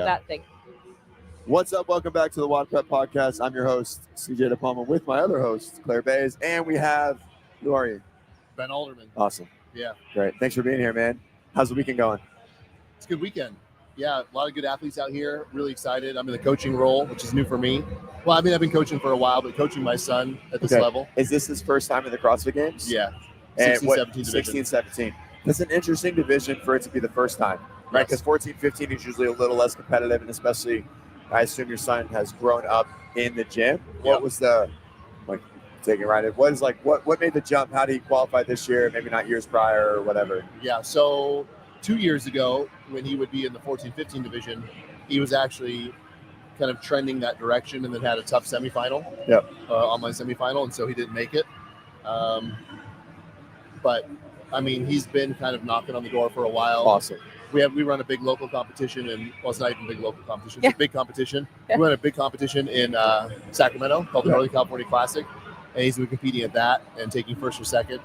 that thing. What's up? Welcome back to the WODprep podcast. I'm your host, CJ DePalma, with my other host, Claire Bays. And we have, who are you? Ben Alderman. Awesome. Yeah. Great. Thanks for being here, man. How's the weekend going? It's a good weekend. Yeah, a lot of good athletes out here. Really excited. I'm in the coaching role, which is new for me. Well, I mean, I've been coaching for a while, but coaching my son at this level. Is this his first time in the CrossFit Games? Yeah. 16-17 division. 16-17. That's an interesting division for it to be the first time, right? Because 14-15 is usually a little less competitive, and especially, I assume your son has grown up in the gym. What was the, taking right in, what made the jump? How did he qualify this year? Maybe not years prior or whatever. Yeah, so 2 years ago, when he would be in the 14-15 division, he was actually kind of trending that direction and then had a tough semifinal, online semifinal, and so he didn't make it. But, I mean, he's been kind of knocking on the door for a while. Awesome. We run a big local competition, and well, it's not even a big local competition. It's a big competition. We run a big competition in Sacramento called the NorCal Classic, and he's been competing at that and taking first or second,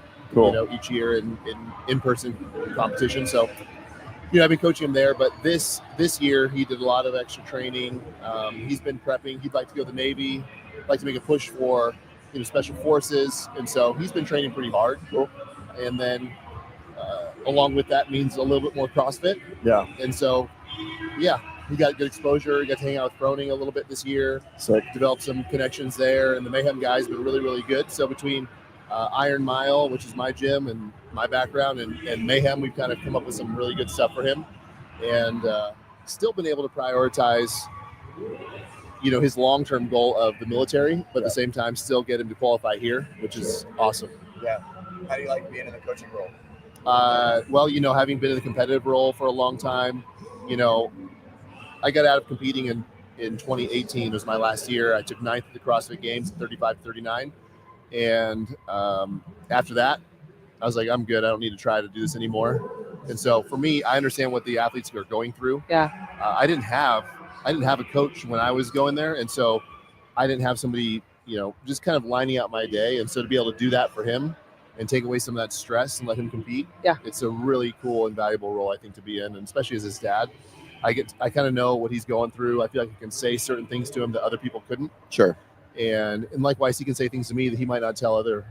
each year in person competition. So, I've been coaching him there, but this year he did a lot of extra training. He's been prepping. He'd like to go to the Navy, like to make a push for special forces, and so he's been training pretty hard. Cool. And then along with that means a little bit more CrossFit. Yeah. And so, he got good exposure. He got to hang out with Froning a little bit this year. So developed some connections there, and the Mayhem guys have been really, really good. So between Iron Mile, which is my gym and my background, and Mayhem, we've kind of come up with some really good stuff for him, and still been able to prioritize, his long-term goal of the military, but at the same time still get him to qualify here, which is awesome. Yeah. How do you like being in the coaching role? Well, having been in the competitive role for a long time, I got out of competing in 2018 was my last year. I took 9th at the CrossFit Games at 35-39. And after that, I was like, I'm good. I don't need to try to do this anymore. And so for me, I understand what the athletes are going through. Yeah. I didn't have a coach when I was going there. And so I didn't have somebody, just kind of lining out my day. And so to be able to do that for him and take away some of that stress and let him compete. Yeah. It's a really cool and valuable role, I think, to be in. And especially as his dad, I kind of know what he's going through. I feel like I can say certain things to him that other people couldn't. Sure. And likewise, he can say things to me that he might not tell other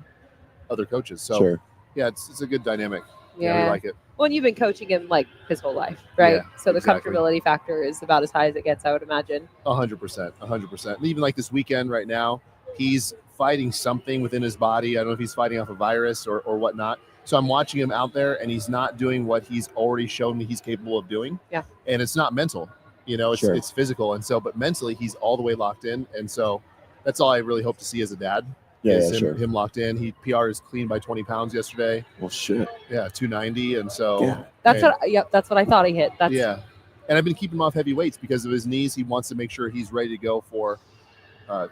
coaches. So sure. Yeah, it's a good dynamic. Yeah. We like it. Well, and you've been coaching him like his whole life, right? Yeah, so the exactly. comfortability factor is about as high as it gets, I would imagine. 100%. Even like this weekend right now, he's fighting something within his body. I don't know if he's fighting off a virus or whatnot. So I'm watching him out there, and he's not doing what he's already shown me he's capable of doing. Yeah. And it's not mental, it's physical. And so, but mentally, he's all the way locked in. And so that's all I really hope to see as a dad. Him locked in. He PR is clean by 20 pounds yesterday. Well, shit. Yeah, 290. And so that's what I thought he hit. And I've been keeping him off heavy weights because of his knees. He wants to make sure he's ready to go for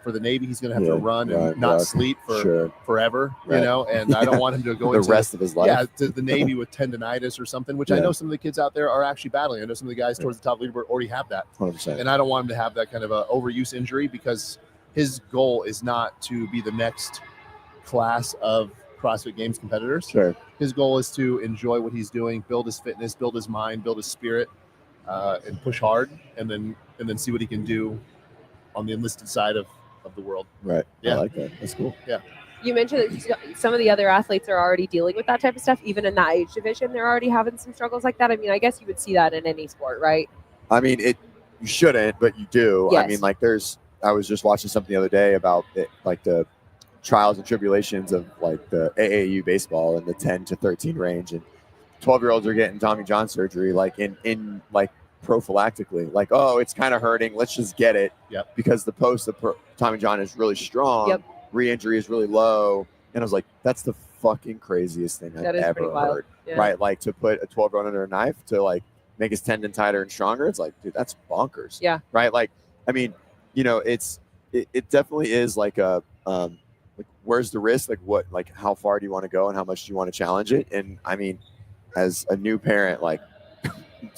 the Navy. He's going to have to run and not sleep for forever, and I don't want him to go the rest of his life. Yeah, to the Navy with tendonitis or something, which I know some of the kids out there are actually battling. I know some of the guys towards the top of the leaderboard already have that. 100%. And I don't want him to have that kind of a overuse injury, because his goal is not to be the next class of CrossFit Games competitors. Sure. His goal is to enjoy what he's doing, build his fitness, build his mind, build his spirit, and push hard, and then see what he can do on the enlisted side of the world. Right. Yeah. I like that. That's cool. Yeah. You mentioned that some of the other athletes are already dealing with that type of stuff. Even in that age division, they're already having some struggles like that. I mean, I guess you would see that in any sport, right? I mean, you shouldn't, but you do. Yes. I mean, I was just watching something the other day about the trials and tribulations of the AAU baseball in the 10 to 13 range, and 12-year-olds are getting Tommy John surgery in prophylactically, it's kind of hurting, let's just get it. Yep. Because the post of Tommy John is really strong. Yep. Re-injury is really low, and I was like, that's the fucking craziest thing I've ever heard. Yeah. Right? To put a 12-year-old under a knife to make his tendon tighter and stronger, it's like, dude, that's bonkers. Yeah. Right? I mean, it definitely is where's the risk? How far do you want to go and how much do you want to challenge it? And I mean, as a new parent,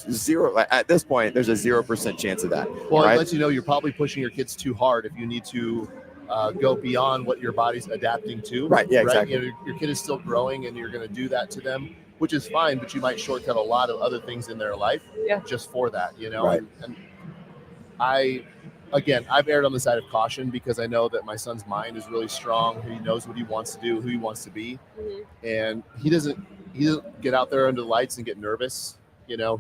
zero at this point, there's a 0% chance of that. Well, right? It lets you know you're probably pushing your kids too hard if you need to go beyond what your body's adapting to. Right. Yeah. Exactly. Your kid is still growing, and you're going to do that to them, which is fine. But you might shortcut a lot of other things in their life just for that. Right. And I've erred on the side of caution because I know that my son's mind is really strong. He knows what he wants to do, who he wants to be, and he doesn't get out there under the lights and get nervous.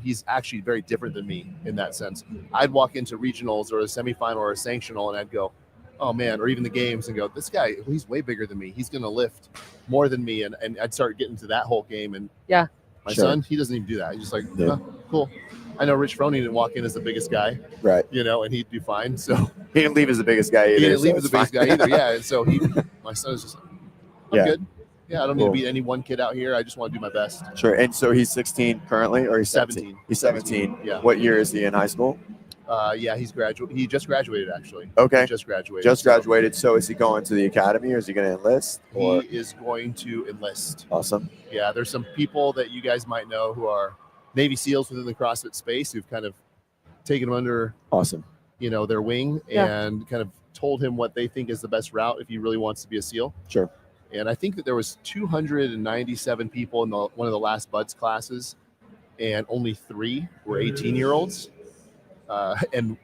He's actually very different than me in that sense. I'd walk into regionals or a semifinal or a sanctional, and I'd go, "Oh man," or even the games, and go, "This guy, he's way bigger than me. He's going to lift more than me," and I'd start getting to that whole game. And my son, he doesn't even do that. He's just like, cool. I know Rich Froning didn't walk in as the biggest guy, right? And he'd do fine. So he didn't leave as the biggest guy either. He didn't leave as the biggest guy either. Yeah, and so my son is just like, I'm good. Yeah, I don't need to beat any one kid out here. I just want to do my best. Sure. And so he's 16 currently, or he's 17? He's 17. Yeah. What year is he in high school? Yeah, he just graduated actually. Okay. He just graduated. So is he going to the academy, or is he going to enlist? He is going to enlist. Awesome. Yeah, there's some people that you guys might know who are Navy SEALs within the CrossFit space who've kind of taken him under their wing and kind of told him what they think is the best route if he really wants to be a SEAL. Sure. And I think that there was 297 people in one of the last BUDS classes, and only 3 were 18-year-olds. And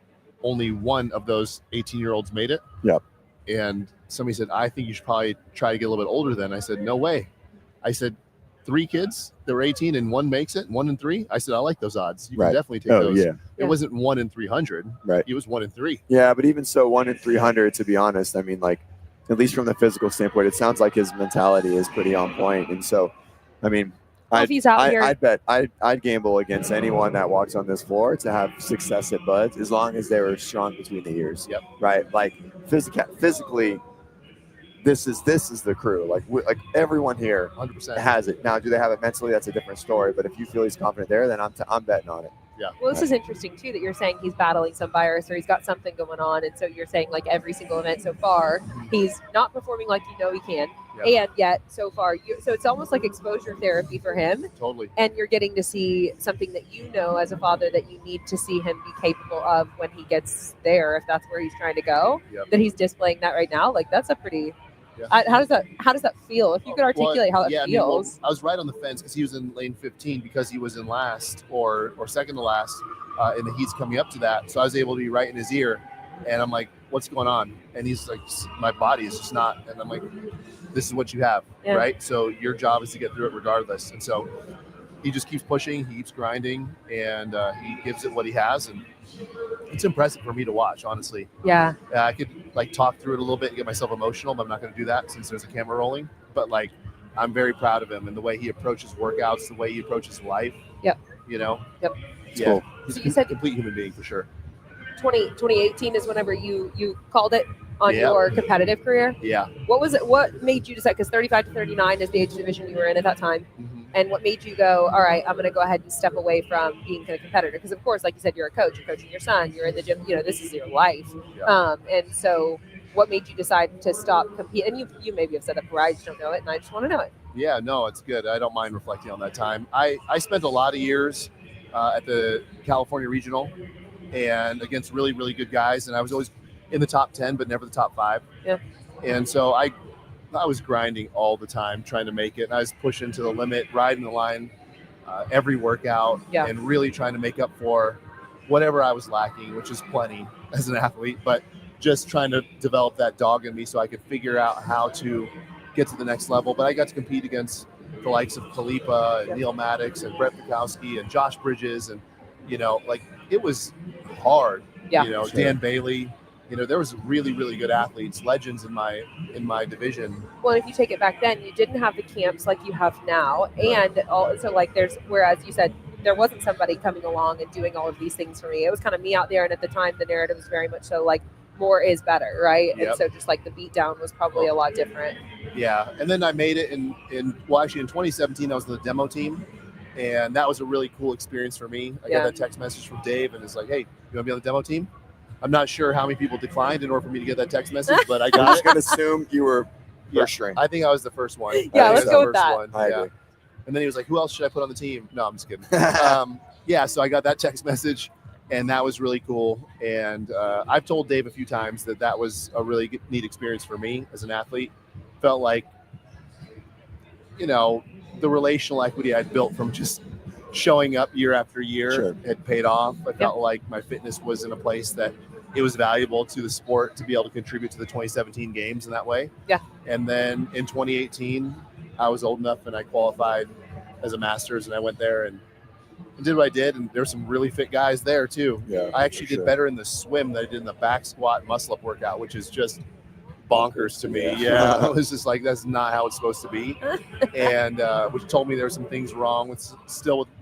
only one of those 18-year-olds made it. Yep. And somebody said, I think you should probably try to get a little bit older then. I said, no way. I said, 3 kids that were 18 and 1 makes it, 1 in 3. I said, I like those odds. You can definitely take those. Yeah. It wasn't 1 in 300. Right. It was 1 in 3. Yeah, but even so, 1 in 300, to be honest, I mean, like, at least from the physical standpoint, it sounds like his mentality is pretty on point. And so, I mean, I'd bet I'd gamble against anyone that walks on this floor to have success at BUDS as long as they were strong between the ears. Yep. Right. Like physically, this is the crew. Like everyone here 100% has it. Now, do they have it mentally? That's a different story. But if you feel he's confident there, then I'm betting on it. Yeah. Well, this is interesting too that you're saying he's battling some virus or he's got something going on, and so you're saying like every single event so far he's not performing like he can, and yet so far so it's almost like exposure therapy for him. Totally. And you're getting to see something that as a father that you need to see him be capable of when he gets there, if that's where he's trying to go. Yep. That he's displaying that right now. Like that's a pretty. How does that feel? If you could articulate how that feels. I was right on the fence because he was in lane 15 because he was in last or second to last in the heats coming up to that. So I was able to be right in his ear, and I'm like, "What's going on?" And he's like, "My body is just not." And I'm like, "This is what you have, right? So your job is to get through it regardless." And so he just keeps pushing, he keeps grinding, and he gives it what he has, and it's impressive for me to watch, honestly. Yeah. I could talk through it a little bit and get myself emotional, but I'm not going to do that since there's a camera rolling. But I'm very proud of him and the way he approaches workouts, the way he approaches life. Yep. Yep. Yeah. Cool. He's so you said complete human being for sure. 2018 is whenever you called it on your competitive career. Yeah. What was it? What made you decide? Because 35 to 39 is the age division you were in at that time. Mm-hmm. And what made you go, all right, I'm going to go ahead and step away from being a competitor? Because, of course, like you said, you're a coach. You're coaching your son. You're in the gym. This is your life. Yeah. And so what made you decide to stop competing? And you maybe have said that before. I just don't know it, and I just want to know it. Yeah, no, it's good. I don't mind reflecting on that time. I spent a lot of years at the California Regional and against really, really good guys. And I was always in the top 10, but never the top 5. Yeah. And so I was grinding all the time trying to make it. And I was pushing to the limit, riding the line every workout, and really trying to make up for whatever I was lacking, which is plenty as an athlete, but just trying to develop that dog in me so I could figure out how to get to the next level. But I got to compete against the likes of Kalipa and Neil Maddox and Brett Bukowski and Josh Bridges. And, it was hard. Yeah. Sure. Dan Bailey. There was really, really good athletes, legends in my division. Well, if you take it back then, you didn't have the camps like you have now. And also whereas you said there wasn't somebody coming along and doing all of these things for me. It was kind of me out there. And at the time, the narrative was very much so more is better, right? Yep. And so just the beat down was probably a lot different. Yeah. And then I made it in 2017, I was on the demo team. And that was a really cool experience for me. I got that text message from Dave, and it's like, hey, you want to be on the demo team? I'm not sure how many people declined in order for me to get that text message, but I got it. I'm just going to assume you were first string. I think I was the first one. Yeah, let's go with that. I agree. And then he was like, who else should I put on the team? No, I'm just kidding. So I got that text message, and that was really cool. And I've told Dave a few times that was a really neat experience for me as an athlete. Felt like, the relational equity I'd built from just showing up year after year Sure. had paid off. I felt like my fitness was in a place that it was valuable to the sport to be able to contribute to the 2017 games in that way. Yeah. And then in 2018, I was old enough and I qualified as a master's, and I went there and did what I did. And there were some really fit guys there too. Yeah, I actually for did sure. better in the swim than I did in the back squat muscle up workout, which is just bonkers to me. Yeah. Yeah. I was just like, that's not how it's supposed to be. And which told me there were some things wrong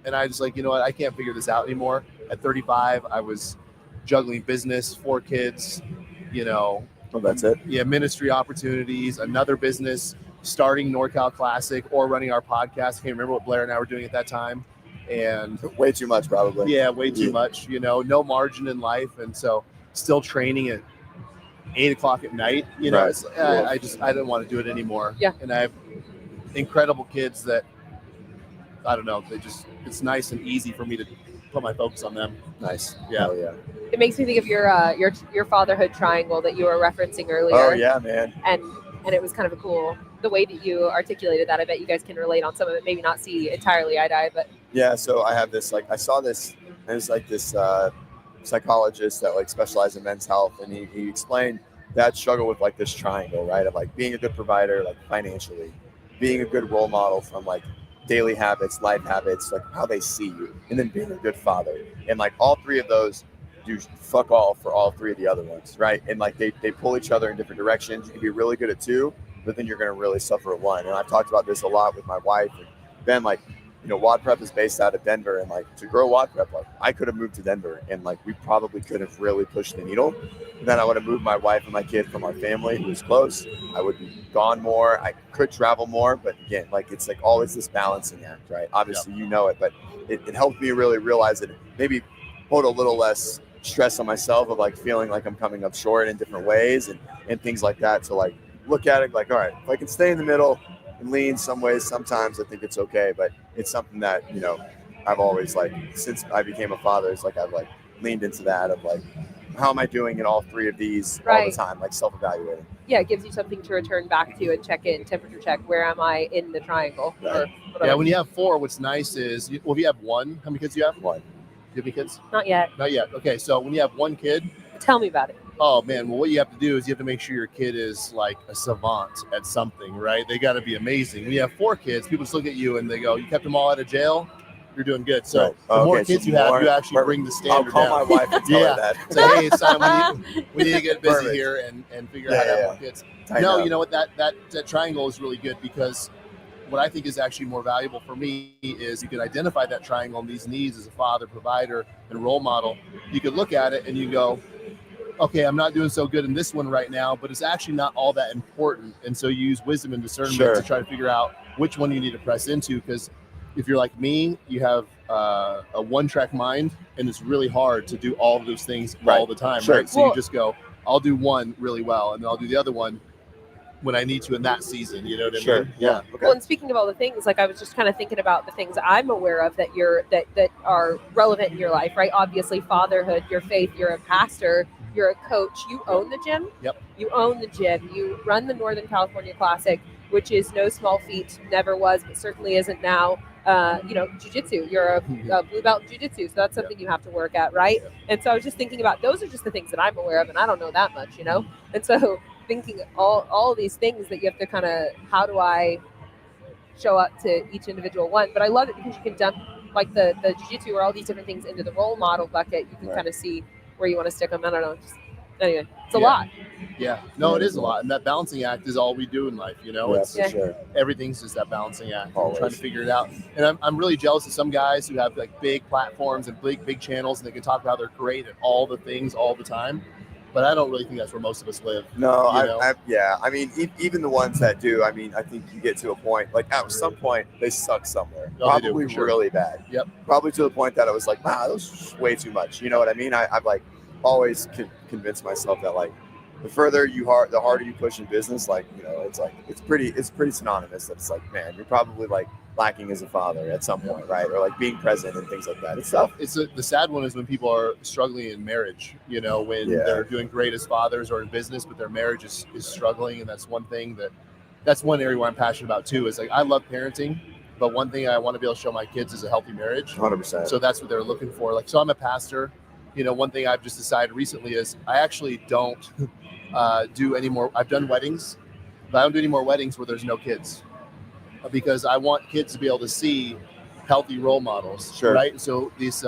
and I was like, you know what, I can't figure this out anymore. At 35, I was juggling business, 4 kids, Well, that's it. yeah, ministry opportunities, another business, starting NorCal Classic, or running our podcast. I can't remember what Blair and I were doing at that time. And Way too much, probably. yeah, way too much, no margin in life. And so still training at 8 o'clock at night, Right. it's, I didn't want to do it anymore. Yeah. And I have incredible kids that, I don't know, it's nice and easy for me to put my focus on them. Nice. Yeah. Oh, yeah. It makes me think of your fatherhood triangle that you were referencing earlier. Oh, yeah, man. And it was kind of a cool, the way that you articulated that. I bet you guys can relate on some of it, maybe not see entirely eye to eye, but Yeah, so I have this, I saw this, and there's this psychologist that specialized in men's health, and he explained that struggle with this triangle, right? Of being a good provider, financially, being a good role model from daily habits, life habits, how they see you, and then being a good father. And all 3 of those do fuck all for all 3 of the other ones, right? And they pull each other in different directions. You can be really good at 2, but then you're going to really suffer at 1. And I've talked about this a lot with my wife. And Ben, WODprep is based out of Denver, and to grow WODprep, I could have moved to Denver, and we probably could have really pushed the needle. And then I would have moved my wife and my kid from our family, who was close. I would be gone more. I could travel more, but again, it's always this balancing act, right? Obviously, you know it, but it helped me really realize that maybe put a little less stress on myself of feeling like I'm coming up short in different ways and things like that. So look at it all right, if I can stay in the middle and lean some ways, sometimes I think it's okay, but it's something that I've always since I became a father, it's I've leaned into that of how am I doing in all 3 of these all the time, self-evaluating. Yeah, it gives you something to return back to and check in, temperature check, where am I in the triangle, Right. or whatever. Yeah, when you have 4, what's nice is, if you have 1, how many kids do you have? 1. Do you have any kids? Not yet. Not yet. Okay, so when you have 1 kid, Tell me about it. oh man, well, what you have to do is you have to make sure your kid is a savant at something, right? They got to be amazing. When you have 4 kids, people just look at you and they go, "You kept them all out of jail. You're doing good." So Right. the more Okay, kids so you have, more- you actually bring the I'll standard call down. my wife and tell Yeah. her that. So hey, it's time we need to get busy Perfect. here and figure out how to have more kids. Tighten No, up. you know what? That triangle is really good, because what I think is actually more valuable for me is you can identify that triangle and these needs as a father, provider, and role model. You could look at it and you go, okay, I'm not doing so good in this one right now, but it's actually not all that important. And so you use wisdom and discernment Sure. to try to figure out which one you need to press into. Because if you're like me, you have a one-track mind, and it's really hard to do all of those things Right. all the time, Sure. right? So Well- you just go, I'll do one really well, and then I'll do the other one when I need to in that season. You know what I Sure. mean? Yeah. Okay. Well, and speaking of all the things, I was just kind of thinking about the things I'm aware of that that are relevant in your life, right? Obviously, fatherhood, your faith, you're a pastor, you're a coach, you own the gym. Yep. You own the gym. You run the Northern California Classic, which is no small feat, never was, but certainly isn't now. Jiu-jitsu. You're a blue belt in jiu-jitsu, so that's something you have to work at, right? And so I was just thinking about, those are just the things that I'm aware of, and I don't know that much, And so thinking all of these things that you have to kind of, how do I show up to each individual one? But I love it because you can dump the jiu-jitsu or all these different things into the role model bucket. You can Right. kind of see where you want to stick them. I don't know. Anyway, it's a Yeah. lot. Yeah. No, it is a lot. And that balancing act is all we do in life, Yeah, It's for sure. everything's just that balancing act. Always. Trying to figure it out. And I'm really jealous of some guys who have big platforms and big channels, and they can talk about how they're great at all the things all the time. But I don't really think that's where most of us live. No, You know? I mean, even the ones that do, I think you get to a point, at some point, they suck somewhere. No, they do, Probably for sure. really bad. Yep. Probably to the point that I was like, wow, that was way too much. You know what I mean? I've always convinced myself that the further the harder you push in business, it's pretty synonymous that it's man, you're probably lacking as a father at some point, right? Or being present and things like that. It's tough. The sad one is when people are struggling in marriage, when Yeah. they're doing great as fathers or in business, but their marriage is struggling. And that's one thing that's one area where I'm passionate about too, is I love parenting, But one thing I want to be able to show my kids is a healthy marriage. 100%. So that's what they're looking for. Like, so I'm a pastor. You know, one thing I've just decided recently is I actually don't do any more. I've done weddings, but I don't do any more weddings where there's no kids, because I want kids to be able to see healthy role models. Sure. Right. So these,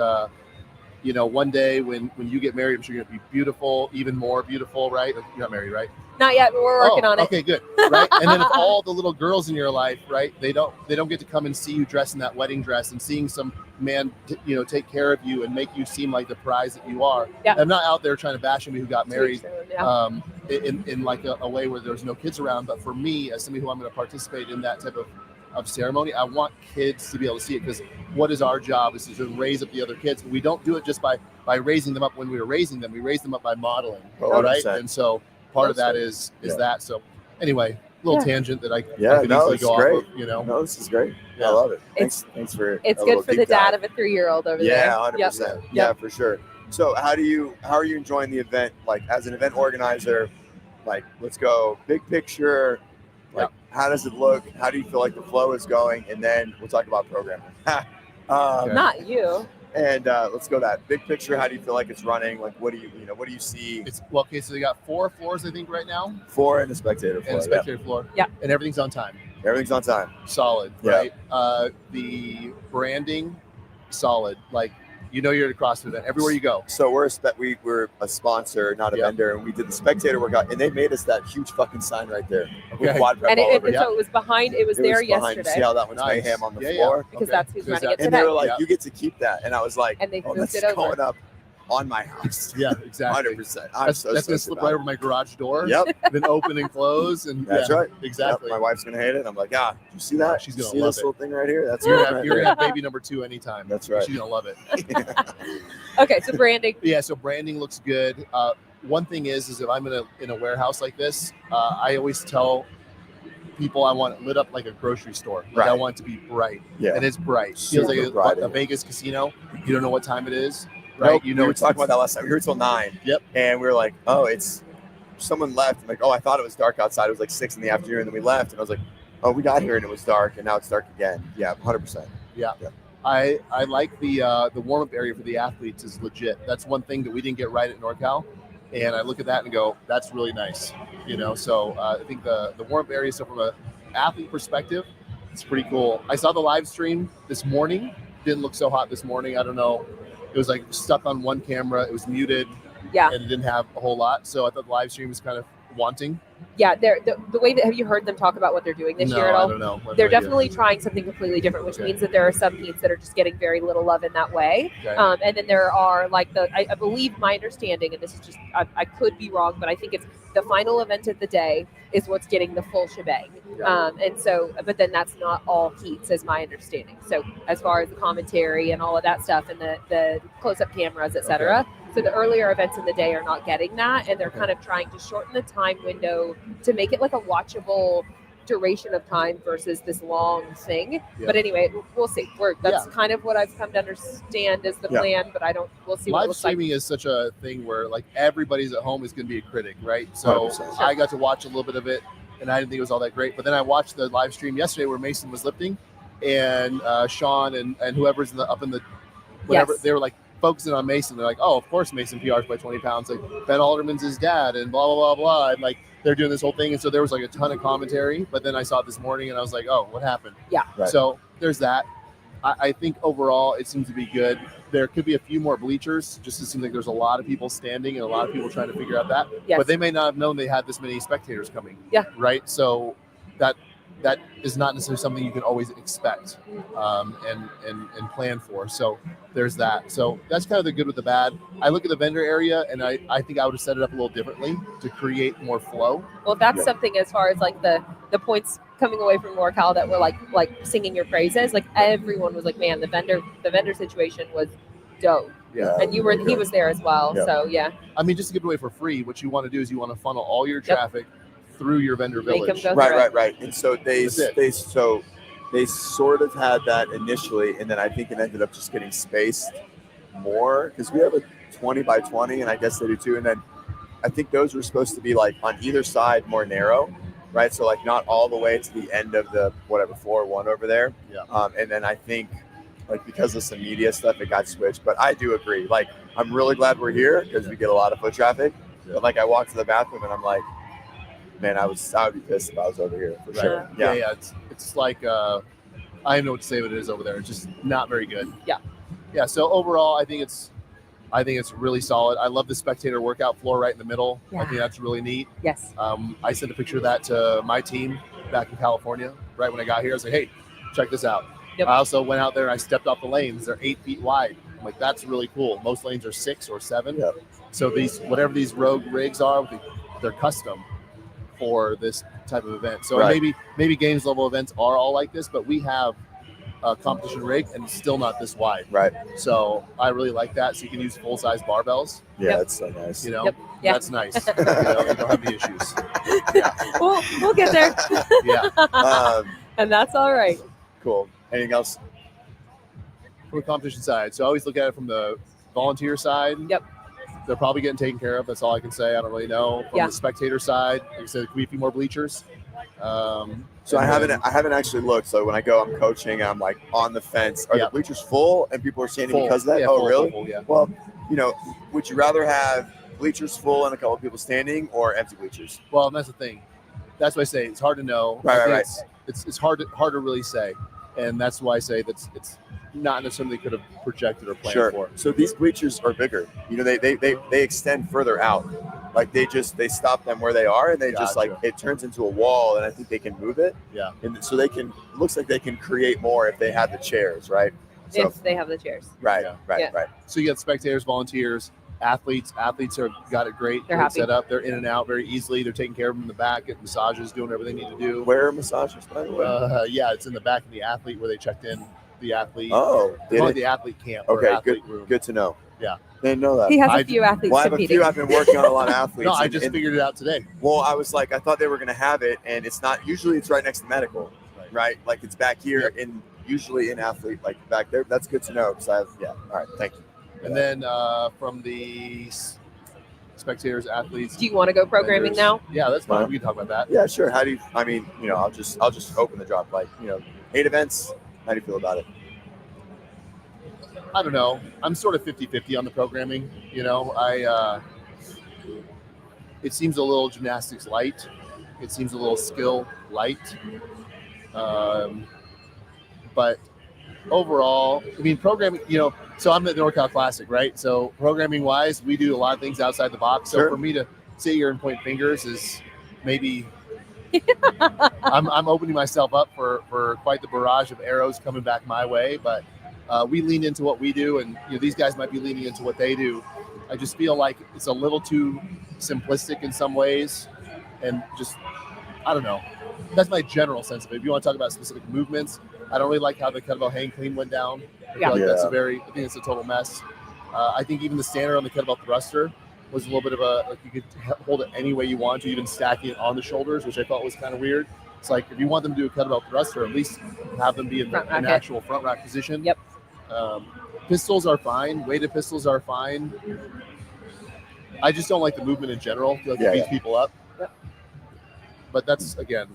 you know, one day when you get married, I'm sure you're going to be beautiful, even more beautiful, right? You're not married, right? Not yet, but we're working on it. Okay, good. Right. And then if all the little girls in your life, right, they don't get to come and see you dressed in that wedding dress and seeing some man, you know, take care of you and make you seem like the prize that you are. Yeah. I'm not out there trying to bash anybody who got married Yeah. in like a way where there's no kids around. But for me, as somebody who I'm going to participate in that type of ceremony, I want kids to be able to see it, because what is our job is to raise up the other kids. We don't do it just by raising them up when we were raising them. We raise them up by modeling, right? And so part of that is that. So anyway, little tangent that I could easily go off of, you know. No, this is great. I love it. Thanks for it's good for the dad of a 3-year-old over there. Yeah, 100%. Yeah, for sure. So how are you enjoying the event? Like, as an event organizer, like, let's go big picture. Like, how does it look? How do you feel like the flow is going? And then we'll talk about programming. Not you. And let's go that big picture. How do you feel like it's running? Like, what do you see? It's okay. So they got 4 floors, I think, right now. 4 in the spectator floor. And the spectator floor. Yeah. And everything's on time. Everything's on time. Solid. Right. The branding, solid. Like, you know, you're at a CrossFit event everywhere you go. So we're a sponsor, not a vendor, and we did the spectator workout, and they made us that huge fucking sign right there with WODprep and all over it. So it was behind. It was there yesterday. See how that one's mayhem on the floor? Because that's who's running it today. And they were like, "You get to keep that," and I was like, and they that's it over. going up on my house. Yeah, exactly. 100%. That's gonna slip right over my garage door. Yep. Then open and close, and that's right. Exactly. Yep. My wife's gonna hate it. I'm like, you see that? She's gonna see love this it. little thing right here? That's you're gonna have baby number 2 anytime. That's right. She's gonna love it. Okay, so branding. Yeah, so branding looks good. One thing is if I'm in a warehouse like this, I always tell people I want it lit up like a grocery store. Like, I want it to be bright. Yeah. And it's bright. It feels like a Vegas casino. You don't know what time it is. Right. Nope. You know, we were talking about that last time. We were here till 9. Yep. And we were like, someone left. I'm like, I thought it was dark outside. It was like 6 in the afternoon. And then we left. And I was like, we got here and it was dark. And now it's dark again. Yeah, 100%. Yeah. I like the warm-up area for the athletes is legit. That's one thing that we didn't get right at NorCal. And I look at that and go, that's really nice. You know, so I think the warm-up area, so from an athlete perspective, it's pretty cool. I saw the live stream this morning. Didn't look so hot this morning. I don't know. It was like stuck on one camera. It was muted. Yeah. And it didn't have a whole lot. So I thought the live stream was kind of wanting. Yeah, the way that, have you heard them talk about what they're doing this year at all? I don't know. They're definitely trying something completely different, which means that there are some heats that are just getting very little love in that way. Okay. And then there are like I believe my understanding, and this is just, I could be wrong, but I think it's the final event of the day is what's getting the full shebang. Yeah. And so, but then that's not all heats, is my understanding. So as far as the commentary and all of that stuff and the close-up cameras, et cetera. Okay. So the earlier events in the day are not getting that, and they're kind of trying to shorten the time window to make it like a watchable duration of time versus this long thing. Yeah. But anyway, we'll see. That's kind of what I've come to understand is the plan, but we'll see. Live streaming is such a thing where like everybody's at home is going to be a critic, right? So 100%. I got to watch a little bit of it, and I didn't think it was all that great. But then I watched the live stream yesterday where Mason was lifting, and Sean and whoever's up in the whatever, they were like focusing on Mason. They're like, oh, of course Mason PRs by 20 pounds. Like Ben Alderman's his dad, and blah blah blah blah. And like they're doing this whole thing, and so there was like a ton of commentary. But then I saw it this morning, and I was like, oh, what happened? Yeah. Right. So there's that. I think overall it seems to be good. There could be a few more bleachers. Just to seem like there's a lot of people standing and a lot of people trying to figure out that. Yes. But they may not have known they had this many spectators coming. Yeah. Right. So that is not necessarily something you can always expect and plan for. So there's that. So that's kind of the good with the bad. I look at the vendor area, and I think I would have set it up a little differently to create more flow. Well, that's something as far as like the points coming away from NorCal that were like singing your praises. Like everyone was like, man, the vendor situation was dope. Yeah. And he was there as well. Yeah. So yeah. I mean, just to give it away for free, what you want to do is you want to funnel all your traffic through your vendor village. Right. And so they sort of had that initially, and then I think it ended up just getting spaced more because we have a 20 by 20, and I guess they do too. And then I think those were supposed to be like on either side more narrow, right? So like not all the way to the end of the whatever floor one over there. Yeah. And then I think like because of some media stuff, it got switched. But I do agree. Like I'm really glad we're here because we get a lot of foot traffic. Yeah. But like I walked to the bathroom and I'm like, man, I would be pissed if I was over here for sure. Yeah. It's like I don't know what to say what it is over there. It's just not very good. Yeah. So overall, I think it's really solid. I love the spectator workout floor right in the middle. Yeah. I think that's really neat. Yes. I sent a picture of that to my team back in California right when I got here. I was like, hey, check this out. Yep. I also went out there and I stepped off the lanes. They're 8 feet wide. I'm like, that's really cool. Most lanes are 6 or 7. Yep. So whatever these rogue rigs are, they're custom for this type of event. So maybe games level events are all like this, but we have a competition rig and it's still not this wide. Right. So I really like that. So you can use full size barbells. Yeah, that's so nice. You know, Yep. Yeah. that's nice. You know, you don't have any issues. Yeah. We'll get there. Yeah. And that's all right. Cool. Anything else? From the competition side. So I always look at it from the volunteer side. Yep. They're probably getting taken care of. That's all I can say. I don't really know. From the spectator side, like I said, could be a few more bleachers. So I haven't actually looked. So when I go, I'm coaching. I'm like on the fence. Are the bleachers full and people are standing full. because of that? Yeah, oh, full, really? Full, yeah. Well, you know, would you rather have bleachers full and a couple of people standing or empty bleachers? Well, and that's the thing. That's why I say it's hard to know. Right. It's hard to really say, and that's why I say that's it's not necessarily could have projected or planned for. So these bleachers are bigger. You know, they extend further out. Like they stop them where they are, and they just like it turns into a wall, and I think they can move it. Yeah. And so it looks like they can create more if they have the chairs, right? So, If they have the chairs. Right. So you got spectators, volunteers, athletes. Athletes are got it great. They're happy. Set up. They're in and out very easily. They're taking care of them in the back, getting massages, doing whatever they need to do. Where are massages, by the way? Yeah, it's in the back of the athlete where they checked in the athlete. Oh, the athlete camp. Or okay, athlete room. Good to know. Yeah. Didn't know that. He has a few athletes Well, I have competing. a few. I've been working on a lot of athletes. No, I just figured it out today. Well, I was like, I thought they were going to have it, and it's not. Usually, it's right next to medical, right? Like it's back here, and usually in athlete, like back there. That's good to know because All right, thank you. And then from the spectators, athletes. Do you want to go programming now? Yeah, that's fine. We can talk about that. Yeah, sure. How do you? I mean, you know, I'll just open the drop. Like, you know, 8 events. How do you feel about it? I don't know. I'm sort of 50-50 on the programming. You know, it seems a little gymnastics light. It seems a little skill light. But overall, I mean, programming, you know, so I'm at NorCal Classic, right? So programming wise, we do a lot of things outside the box. So for me to sit here and point fingers is maybe I'm opening myself up for quite the barrage of arrows coming back my way. But we lean into what we do, and you know, these guys might be leaning into what they do. I just feel like it's a little too simplistic in some ways, and just I don't know. That's my general sense of it. If you want to talk about specific movements, I don't really like how the kettlebell hang clean went down. I feel like that's I think it's a total mess. I think even the standard on the kettlebell thruster was a little bit of like you could hold it any way you want to, even stacking it on the shoulders, which I thought was kind of weird. It's like if you want them to do a kettlebell thruster, at least have them be in an actual front rack position. Yep. Pistols are fine. Weighted pistols are fine. I just don't like the movement in general. I feel like it beats people up. Yep. But that's, again,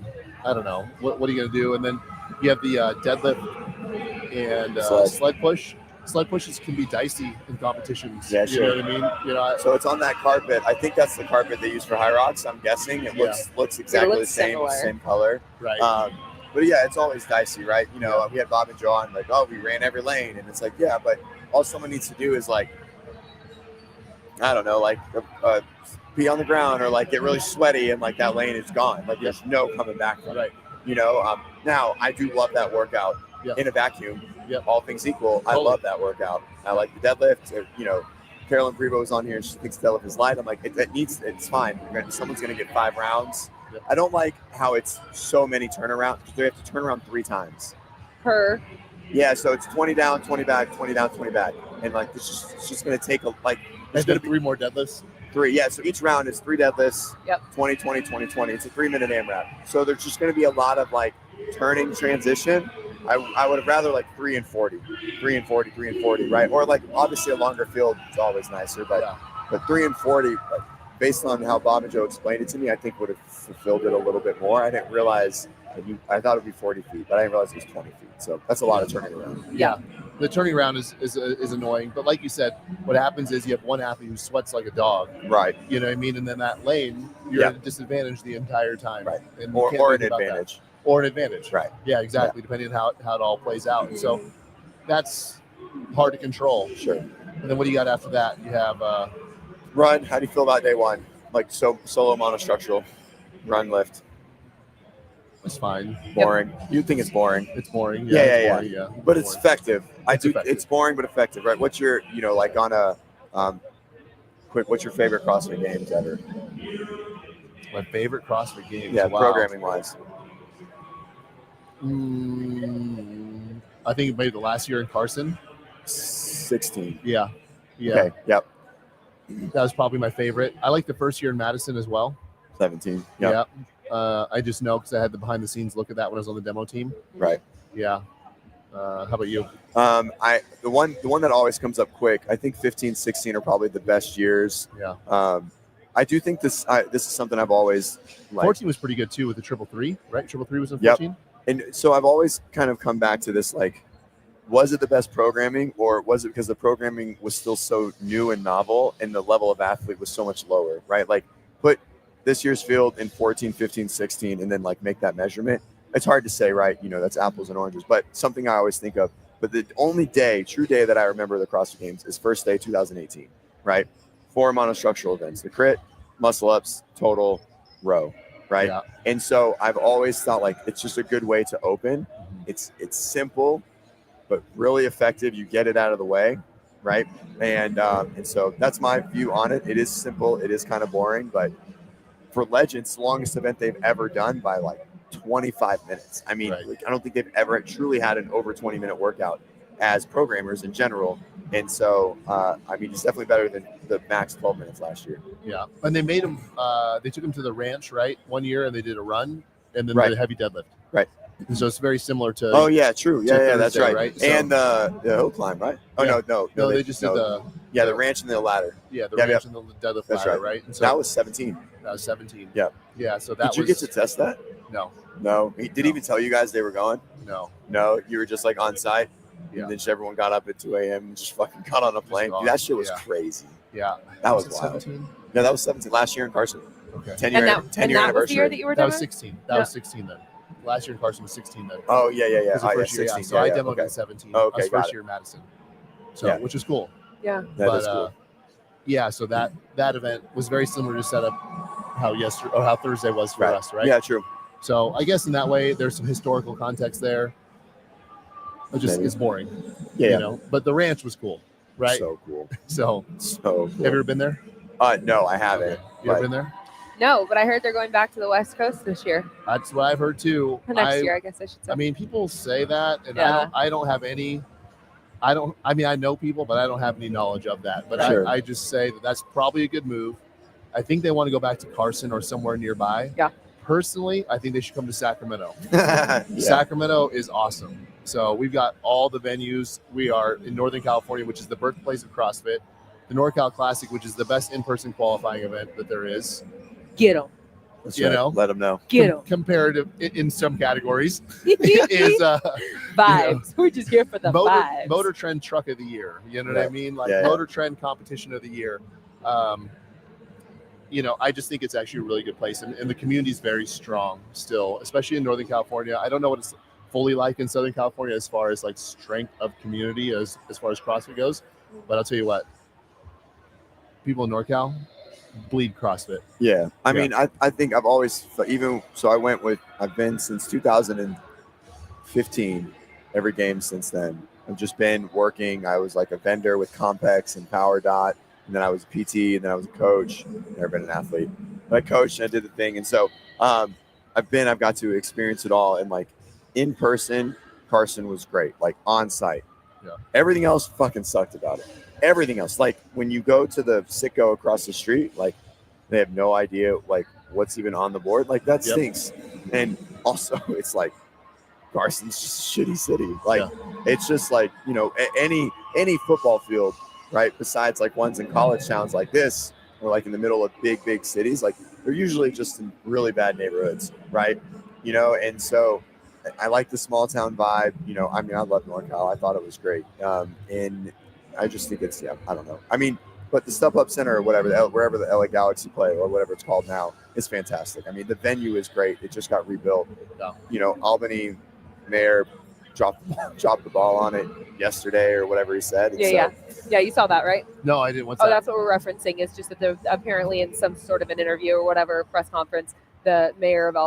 I don't know. What are you going to do? And then you have the deadlift and sled push. Sled pushes can be dicey in competitions. Yeah, sure. You know what I mean? You know, so it's on that carpet. I think that's the carpet they use for high rocks. I'm guessing it looks exactly the same color. Right. But yeah, it's always dicey, right? You know, we had Bob and John like, oh, we ran every lane, and it's like, yeah, but all someone needs to do is like, I don't know, like be on the ground or like get really sweaty, and like that lane is gone. Like there's no coming back from it. You know, now I do love that workout in a vacuum. All things equal, I love that workout. I like the deadlift. You know, Carolyn Prevost on here, and she thinks deadlift is light. I'm like, it's fine. Someone's going to get 5 rounds. I don't like how it's so many turnarounds. They have to turn around 3 times. Per. Yeah, so it's 20 down, 20 back, 20 down, 20 back. And like, it's just going to take there's going to be 3 more deadlifts. 3, yeah. So each round is 3 deadlifts. Yep. 20, 20, 20, 20. It's a 3-minute AMRAP. So there's just going to be a lot of like turning transition. I would have rather like 3 and 40, 3 and 40, 3 and 40, right? Or like obviously a longer field is always nicer, but 3 and 40, based on how Bob and Joe explained it to me, I think would have fulfilled it a little bit more. I didn't realize I thought it would be 40 feet, but I didn't realize it was 20 feet. So that's a lot of turning around. Yeah. The turning around is annoying, but like you said, what happens is you have one athlete who sweats like a dog, Right? you know what I mean, and then that lane you're at a disadvantage the entire time, Right? and Or an advantage, or an advantage, right? Yeah, exactly. Depending on how it all plays out, and so that's hard to control. Sure. And then what do you got after that? You have run. How do you feel about day one? Like solo monostructural run lift. It's fine. Boring. You think it's boring? It's boring. Yeah. But it's boring. effective. Effective. It's boring but effective, right? What's your, like on a quick? What's your favorite CrossFit games ever? My favorite CrossFit games. Yeah, wow. programming wise. I think maybe the last year in Carson. 16. Yeah. Okay. Yep. That was probably my favorite. I like the first year in Madison as well. 17. Yep. Yeah. I just know because I had the behind the scenes look at that when I was on the demo team. Right. Yeah. How about you? The one that always comes up quick. I think 15, 16 are probably the best years. Yeah. I do think this is something I've always liked. 14 was pretty good too with the 333, right? 333 was in 14. Yep. And so I've always kind of come back to this, like, was it the best programming, or was it because the programming was still so new and novel and the level of athlete was so much lower, right? Like, put this year's field in 14, 15, 16, and then like make that measurement. It's hard to say, right? That's apples and oranges, but something I always think of. But the only true day that I remember the CrossFit Games is first day 2018, right? 4 monostructural events: the crit, muscle ups, total, row, right? Yeah. And so I've always thought like it's just a good way to open. It's simple, but really effective. You get it out of the way, right? And so that's my view on it. It is simple. It is kind of boring, but for Legends, the longest event they've ever done by like 25 minutes. I mean, Right. like, I don't think they've ever truly had an over 20-minute workout as programmers in general. And so, I mean, it's definitely better than the max 12 minutes last year. Yeah. And they made them, they took them to the ranch, right? One year, and they did a run and then Right. the heavy deadlift. Right. And so it's very similar to. Oh, yeah, true. Yeah, Thursday, that's right. right? So- And the hill climb, right? Oh, Yeah. no. They just did the ranch and the ladder. ranch Yep. and the deadlift That's ladder, right. right? And so That was 17. that was 17. Yeah. Yeah. So that Did you was get to test that? no. No. Did he even tell you guys they were going? No. No, you were just like on site. Yeah. And then everyone got up at 2 a.m. and just fucking got on a plane. gone. Dude, that shit was Yeah. crazy. Yeah. That was it wild. 17? No, that was 17 last year in Carson. Okay. 10 year, And that 10 year was anniversary. the year that you were That done was with? 16. That was 16 then. Last year in Carson was 16 then. Oh, yeah. It was the Oh, yeah, first year, 16. So I yeah, demoed okay. in 17. Oh, okay, I was got first it. year in Madison. So, Yeah. which was cool. Yeah. That but is cool. yeah, so that event was very similar to setup how Thursday was for us, right? Yeah, true. So I guess in that way, there's some historical context there. Maybe. It's boring, Yeah. you know. But the ranch was cool, right? So cool. So So cool. have you ever been there? No, I haven't. Okay. You ever but- been there? No, but I heard they're going back to the West Coast this year. That's what I've heard too. Next year, I guess I should say. I mean, people say that, and Yeah. I don't have any. I mean, I know people, but I don't have any knowledge of that. But Sure. I just say that that's probably a good move. I think they want to go back to Carson or somewhere nearby. Yeah. Personally, I think they should come to Sacramento. Yeah. Sacramento is awesome. So we've got all the venues. We are in Northern California, which is the birthplace of CrossFit. The NorCal Classic, which is the best in-person qualifying event that there is. Get them. That's You right. know? Let them know. Get them. Comparative in some categories is Vibes. We're just here for the vibes. Motor Trend Truck of the Year. You know what I Right. mean? Like Yeah, yeah. Motor Trend Competition of the Year. You know, I just think it's actually a really good place, and the community is very strong still, especially in Northern California. I don't know what it's fully like in Southern California as far as like strength of community as far as CrossFit goes, but I'll tell you what, people in NorCal bleed CrossFit. Yeah. I Yeah. mean, I think I've always, I've been since 2015, every game since then. I've just been working. I was like a vendor with Compex and Power Dot, and then I was a PT, and then I was a coach. Never been an athlete, but I coached and I did the thing. And so I've got to experience it all. And like in person, Carson was great, like on site. Yeah. Everything else fucking sucked about it. Everything else, like when you go to the Sitco across the street, like they have no idea like what's even on the board. Like that stinks. And also it's like Carson's just a shitty city. Like it's just like, any football field, right? Besides like ones in college towns like this, or like in the middle of big cities, like they're usually just in really bad neighborhoods, right? You know, and so I like the small town vibe. You know, I mean, I love NorCal. I thought it was great. And I just think it's, I don't know. I mean, but the Step Up Center or whatever, wherever the LA Galaxy play or whatever it's called now, is fantastic. I mean, the venue is great. It just got rebuilt. Yeah. You know, Albany mayor dropped the ball on it yesterday or whatever he said. And Yeah, you saw that, right? No, I didn't. What's Oh, that? that's what we're referencing. Is just that there apparently in some sort of an interview or whatever press conference, the mayor of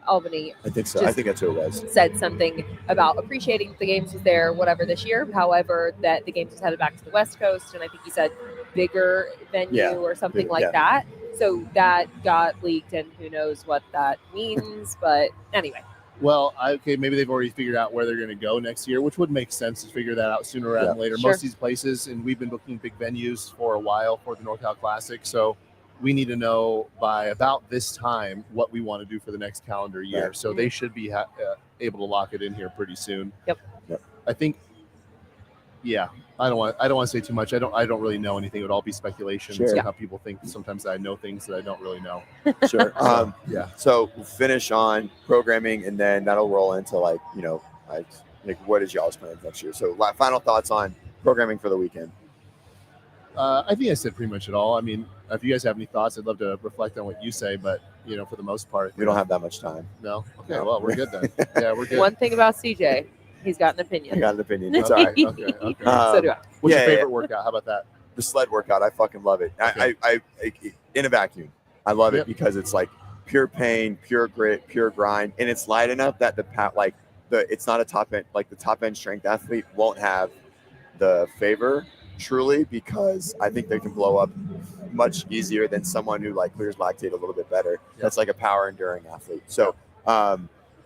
Albany, I think so. I think that's who it was. Said something about appreciating that the games was there, whatever, this year. However, that the games was headed back to the West Coast, and I think he said bigger venue or something like that. So that got leaked, and who knows what that means. But anyway. Well, okay, maybe they've already figured out where they're going to go next year, which would make sense to figure that out sooner rather than later. Sure. Most of these places, and we've been booking big venues for a while for the NorCal Classic, so we need to know by about this time what we want to do for the next calendar year. Right. So they should be able to lock it in here pretty soon. Yep. I think. Yeah, I don't want to say too much. I don't really know anything. It would all be speculation. Sure. And how people think sometimes I know things that I don't really know. Sure. Yeah. So we'll finish on programming, and then that'll roll into like what is y'all's plans next year? So final thoughts on programming for the weekend. I think I said pretty much it all. I mean, if you guys have any thoughts, I'd love to reflect on what you say, but for the most part, We don't have that much time. No. Okay. No. Well, we're good then. Yeah, we're good. One thing about CJ, he's got an I opinion. got an opinion. It's all right. Okay. So do I. What's Yeah, your favorite workout? How about that? The sled workout, I fucking love it. Okay. I in a vacuum, I love it Yep. because it's like pure pain, pure grit, pure grind, and it's light enough that it's not a top end, like the top end strength athlete won't have the favor truly, because I think they can blow up much easier than someone who like clears lactate a little bit better. That's like a power enduring athlete. So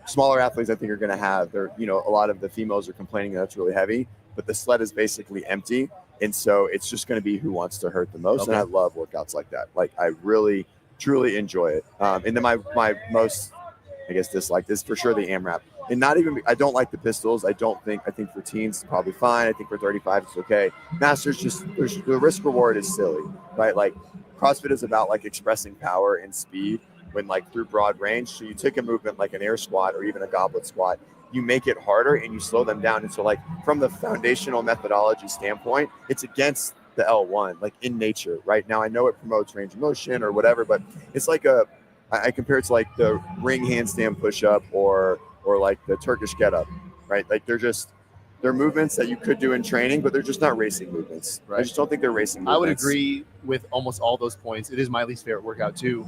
smaller athletes I think are going to have their, a lot of the females are complaining that's really heavy, but the sled is basically empty. And so it's just going to be who wants to hurt the most. Okay. And I love workouts like that. Like I really, truly enjoy it. And then my most, I guess, dislike is for sure the AMRAP. And not even, I don't like the pistols. I think for teens, it's probably fine. I think for 35, it's okay. Masters, the risk reward is silly, right? Like CrossFit is about like expressing power and speed when like through broad range. So you take a movement like an air squat or even a goblet squat, you make it harder and you slow them down. And so like from the foundational methodology standpoint, it's against the L1, like in nature right now. I know it promotes range of motion or whatever, but it's like I compare it to like the ring handstand push-up or like the Turkish get-up, right? Like they're movements that you could do in training, but they're just not racing movements. Right. I just don't think they're racing movements. I would agree with almost all those points. It is my least favorite workout too,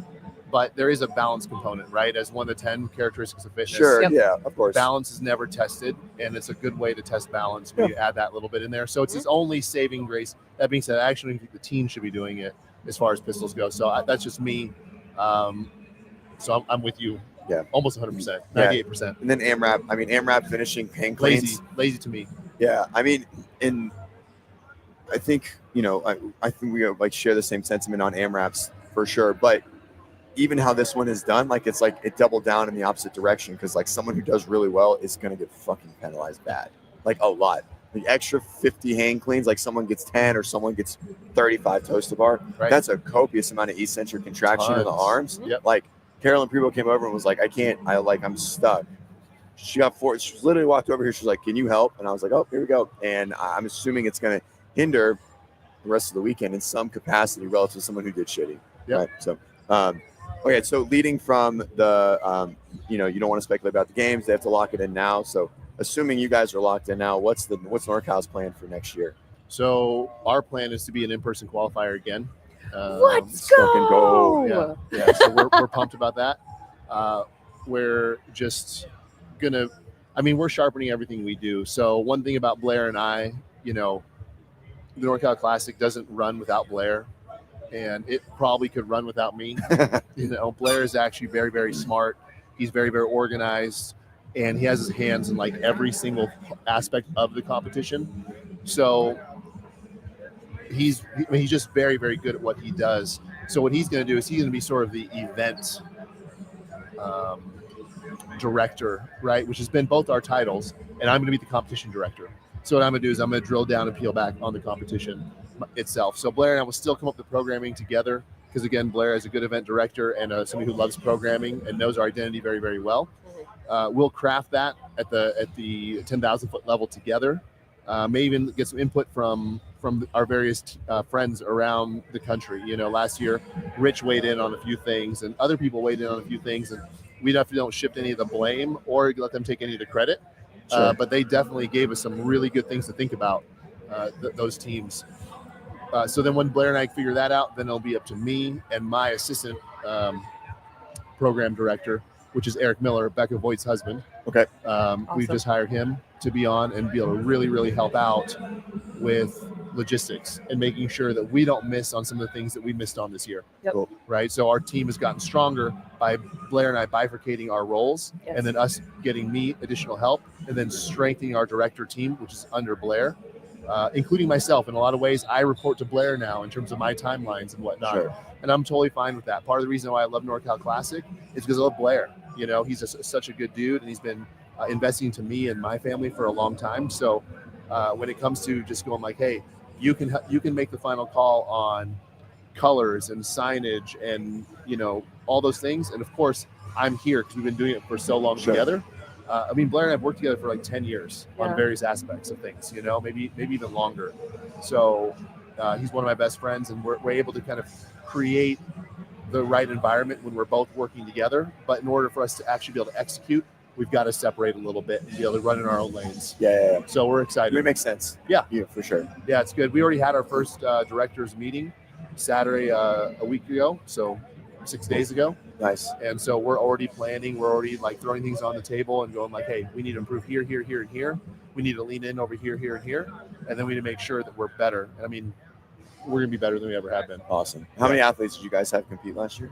but there is a balance component, right? As one of the 10 characteristics of fitness. Sure, Yep. yeah, of course. Balance is never tested, and it's a good way to test balance when you add that little bit in there. So it's its only saving grace. That being said, I actually think the team should be doing it as far as pistols go. So that's just me. So I'm with you. Yeah. Almost 100%, 98%. And then AMRAP. I mean, AMRAP finishing pain cleans. Lazy to me. Yeah, I mean, I think I think we like share the same sentiment on AMRAPs for sure. But even how this one is done, like it's like it doubled down in the opposite direction, because like someone who does really well is gonna get fucking penalized bad, like a lot. The extra 50 hang cleans, like someone gets 10 or someone gets 35 toes to bar. Right. That's a copious amount of eccentric contraction in the Tons. arms. Yep. Like Carolyn Prebo came over and was like, I'm stuck. She got forward. She literally walked over here. She's like, can you help? And I was like, oh, here we go. And I'm assuming it's going to hinder the rest of the weekend in some capacity relative to someone who did shitty. Yep. Right. So, okay. So leading from the, you don't want to speculate about the games. They have to lock it in now. So assuming you guys are locked in now, what's NorCal's plan for next year? So our plan is to be an in-person qualifier again. Let's fucking go. go. Yeah. So we're pumped about that. We're just we're sharpening everything we do. So one thing about Blair and I, the NorCal Classic doesn't run without Blair, and it probably could run without me. Blair is actually very, very smart. He's very, very organized, and he has his hands in like every single aspect of the competition. So he's just very, very good at what he does. So what he's going to do is he's going to be sort of the event director, right? Which has been both our titles, and I'm going to be the competition director. So what I'm going to do is I'm going to drill down and peel back on the competition itself. So Blair and I will still come up with the programming together, because again, Blair is a good event director and somebody who loves programming and knows our identity very, very well. We'll craft that at the 10,000 foot level together. May even get some input from our various friends around the country. Last year, Rich weighed in on a few things, and other people weighed in on a few things, and we definitely don't shift any of the blame or let them take any of the credit. Sure. But they definitely gave us some really good things to think about, those teams. So then when Blair and I figure that out, then it'll be up to me and my assistant program director, which is Eric Miller, Becca Voigt's husband. Okay. Awesome. We've just hired him to be on and be able to really, really help out with logistics and making sure that we don't miss on some of the things that we missed on this year. Yep. Cool. Right. So our team has gotten stronger by Blair and I bifurcating our roles, Yes. and then us getting me additional help, and then strengthening our director team, which is under Blair, including myself. In a lot of ways, I report to Blair now in terms of my timelines and whatnot. Sure. And I'm totally fine with that. Part of the reason why I love NorCal Classic is because I love Blair. He's such a good dude, and he's been investing to me and my family for a long time. So when it comes to just going like, hey, you can make the final call on colors and signage and all those things. And of course, I'm here because we've been doing it for so long Sure. together. Blair and I have worked together for like 10 years Yeah. on various aspects of things, maybe even longer. So he's one of my best friends, and we're able to kind of create the right environment when we're both working together. But in order for us to actually be able to execute, we've got to separate a little bit and be able to run in our own lanes. Yeah. So we're excited. It makes sense. Yeah, for sure. Yeah, it's good. We already had our first directors meeting Saturday a week ago, so 6 days ago. Nice. And so we're already planning. We're already like throwing things on the table and going like, hey, we need to improve here, here, here, and here. We need to lean in over here, here, and here. And then we need to make sure that we're better. And I mean, we're going to be better than we ever have been. Awesome. How many athletes did you guys have compete last year?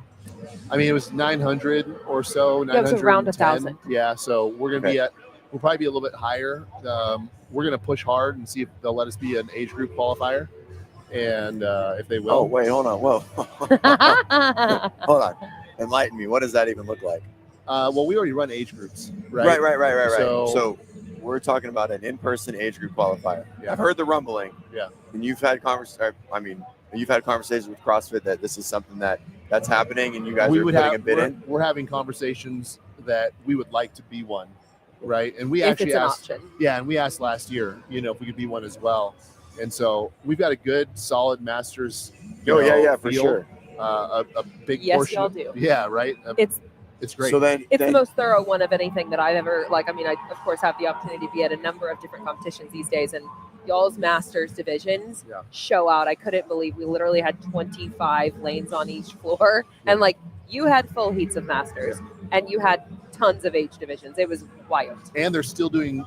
I mean, it was 900 or so. Yeah, it was around 1,000. Yeah, so we're going to we'll probably be a little bit higher. We're going to push hard and see if they'll let us be an age group qualifier. And if they will. Oh, wait, hold on. Whoa. Hold on. Enlighten me. What does that even look like? Well, we already run age groups, right? Right. So we're talking about an in-person age group qualifier. Yeah. I've heard the rumbling. Yeah. And you've had conversations with CrossFit that this is something that's happening, and you guys are putting a bid in. We're having conversations that we would like to be one, right? And we if actually it's an asked, option. yeah, and we asked last year, if we could be one as well. And so we've got a good, solid masters. For field, sure. A big Yes, portion. y'all do. Yeah, right. It's great. So then It's the most thorough one of anything that I've ever, I of course have the opportunity to be at a number of different competitions these days, and y'all's masters divisions show out. I couldn't believe we literally had 25 lanes on each floor, and you had full heats of masters, and you had tons of age divisions. It was wild. And they're still doing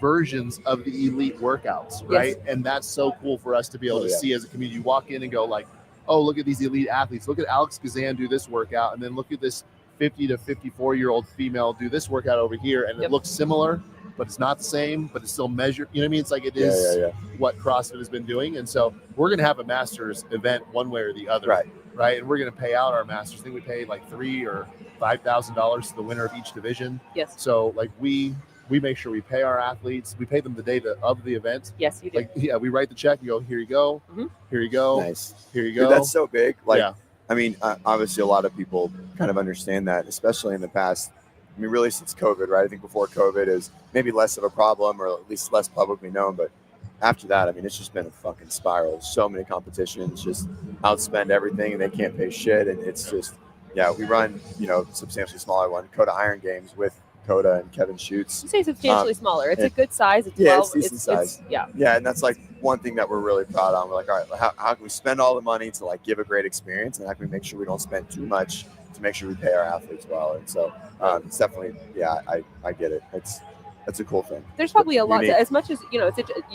versions of the elite workouts, right? Yes. And that's so cool for us to be able to see as a community. You walk in and go like, oh, look at these elite athletes. Look at Alex Kazan do this workout, and then look at this 50 to 54-year-old female do this workout over here, and it looks similar, but it's not the same, but it's still measured. You know what I mean? It's like it is what CrossFit has been doing. And so we're going to have a masters event one way or the other. Right. And we're going to pay out our masters. I think we pay like $3,000 or $5,000 to the winner of each division. Yes. So we make sure we pay our athletes. We pay them the day of the event. Yes, you do. We write the check and go, here you go. Mm-hmm. Here you go. Nice. Here you go. Dude, that's so big. I mean, obviously a lot of people kind of understand that, especially in the past. I mean, really since COVID, right? I think before COVID is maybe less of a problem, or at least less publicly known. But after that, I mean, it's just been a fucking spiral. So many competitions just outspend everything, and they can't pay shit. And it's just, we run, substantially smaller one, Coda Iron Games with Coda and Kevin Shoots. You say substantially smaller. It's a good size. It's 12. It's decent size. Yeah, and that's one thing that we're really proud of. We're like, all right, how can we spend all the money to give a great experience, and how can we make sure we don't spend too much to make sure we pay our athletes well? And so it's definitely, I get it. That's a cool thing. There's probably a lot as much as, you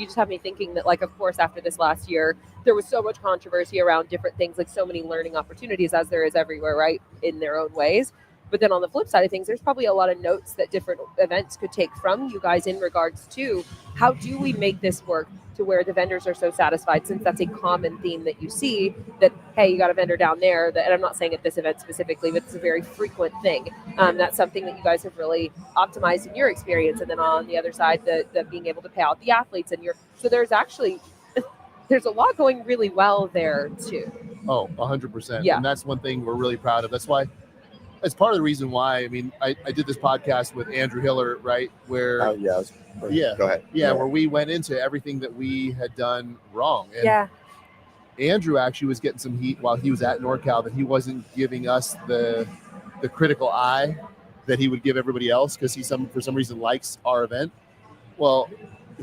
just have me thinking that, of course, after this last year, there was so much controversy around different things, so many learning opportunities, as there is everywhere, right, in their own ways. But then on the flip side of things, there's probably a lot of notes that different events could take from you guys in regards to how do we make this work to where the vendors are so satisfied, since that's a common theme that you see that, hey, you got a vendor down there that, and I'm not saying at this event specifically, but it's a very frequent thing. That's something that you guys have really optimized in your experience. And then on the other side, the being able to pay out the athletes, and so there's a lot going really well there too. Oh, 100%. Yeah. And that's one thing we're really proud of. That's why, it's part of the reason why, I mean, I did this podcast with Andrew Hiller, right? Where, Go ahead. Yeah, where we went into everything that we had done wrong. And Yeah. Andrew actually was getting some heat while he was at NorCal that he wasn't giving us the critical eye that he would give everybody else because for some reason likes our event. Well,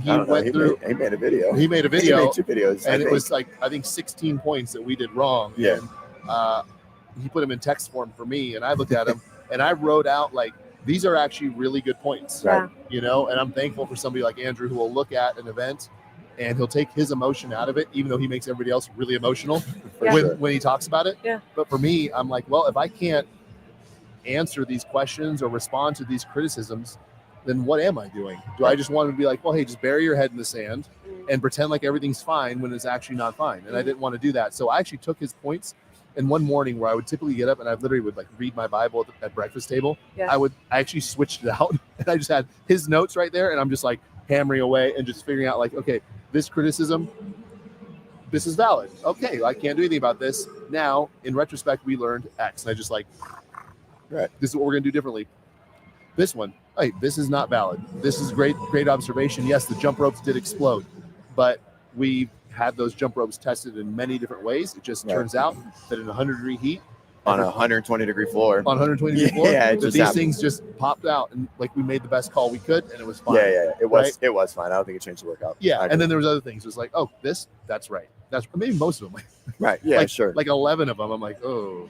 he made a video. He made 2 videos. And it was like, I think 16 points that we did wrong. Yeah. And he put them in text form for me. And I looked at them and I wrote out like, these are actually really good points. Right. You know, and I'm thankful for somebody like Andrew who will look at an event and he'll take his emotion out of it, even though he makes everybody else really emotional when he talks about it. Yeah. But for me, I'm like, well, if I can't answer these questions or respond to these criticisms, then what am I doing? Do I just want to be like, well, hey, just bury your head in the sand and pretend like everything's fine when it's actually not fine? And I didn't want to do that. So I actually took his points. And one morning where I would typically get up and I literally would like read my Bible at breakfast table, I actually switched it out and I just had his notes right there. And I'm just like hammering away and just figuring out like, okay, this criticism, this is valid. Okay, I can't do anything about this. Now, in retrospect, we learned X. And I just like, this is what we're going to do differently. This one, hey, this is not valid. This is great observation. Yes, the jump ropes did explode, but we had those jump ropes tested in many different ways. It just turns out that in 100-degree heat, on a 120-degree floor, these things just popped out, and like we made the best call we could, and it was fine. It was fine. I don't think it changed the workout. And then there was other things. It was like, oh, that's right. That's maybe most of them. Right. Yeah. Like, sure. Like 11 of them. I'm like, oh.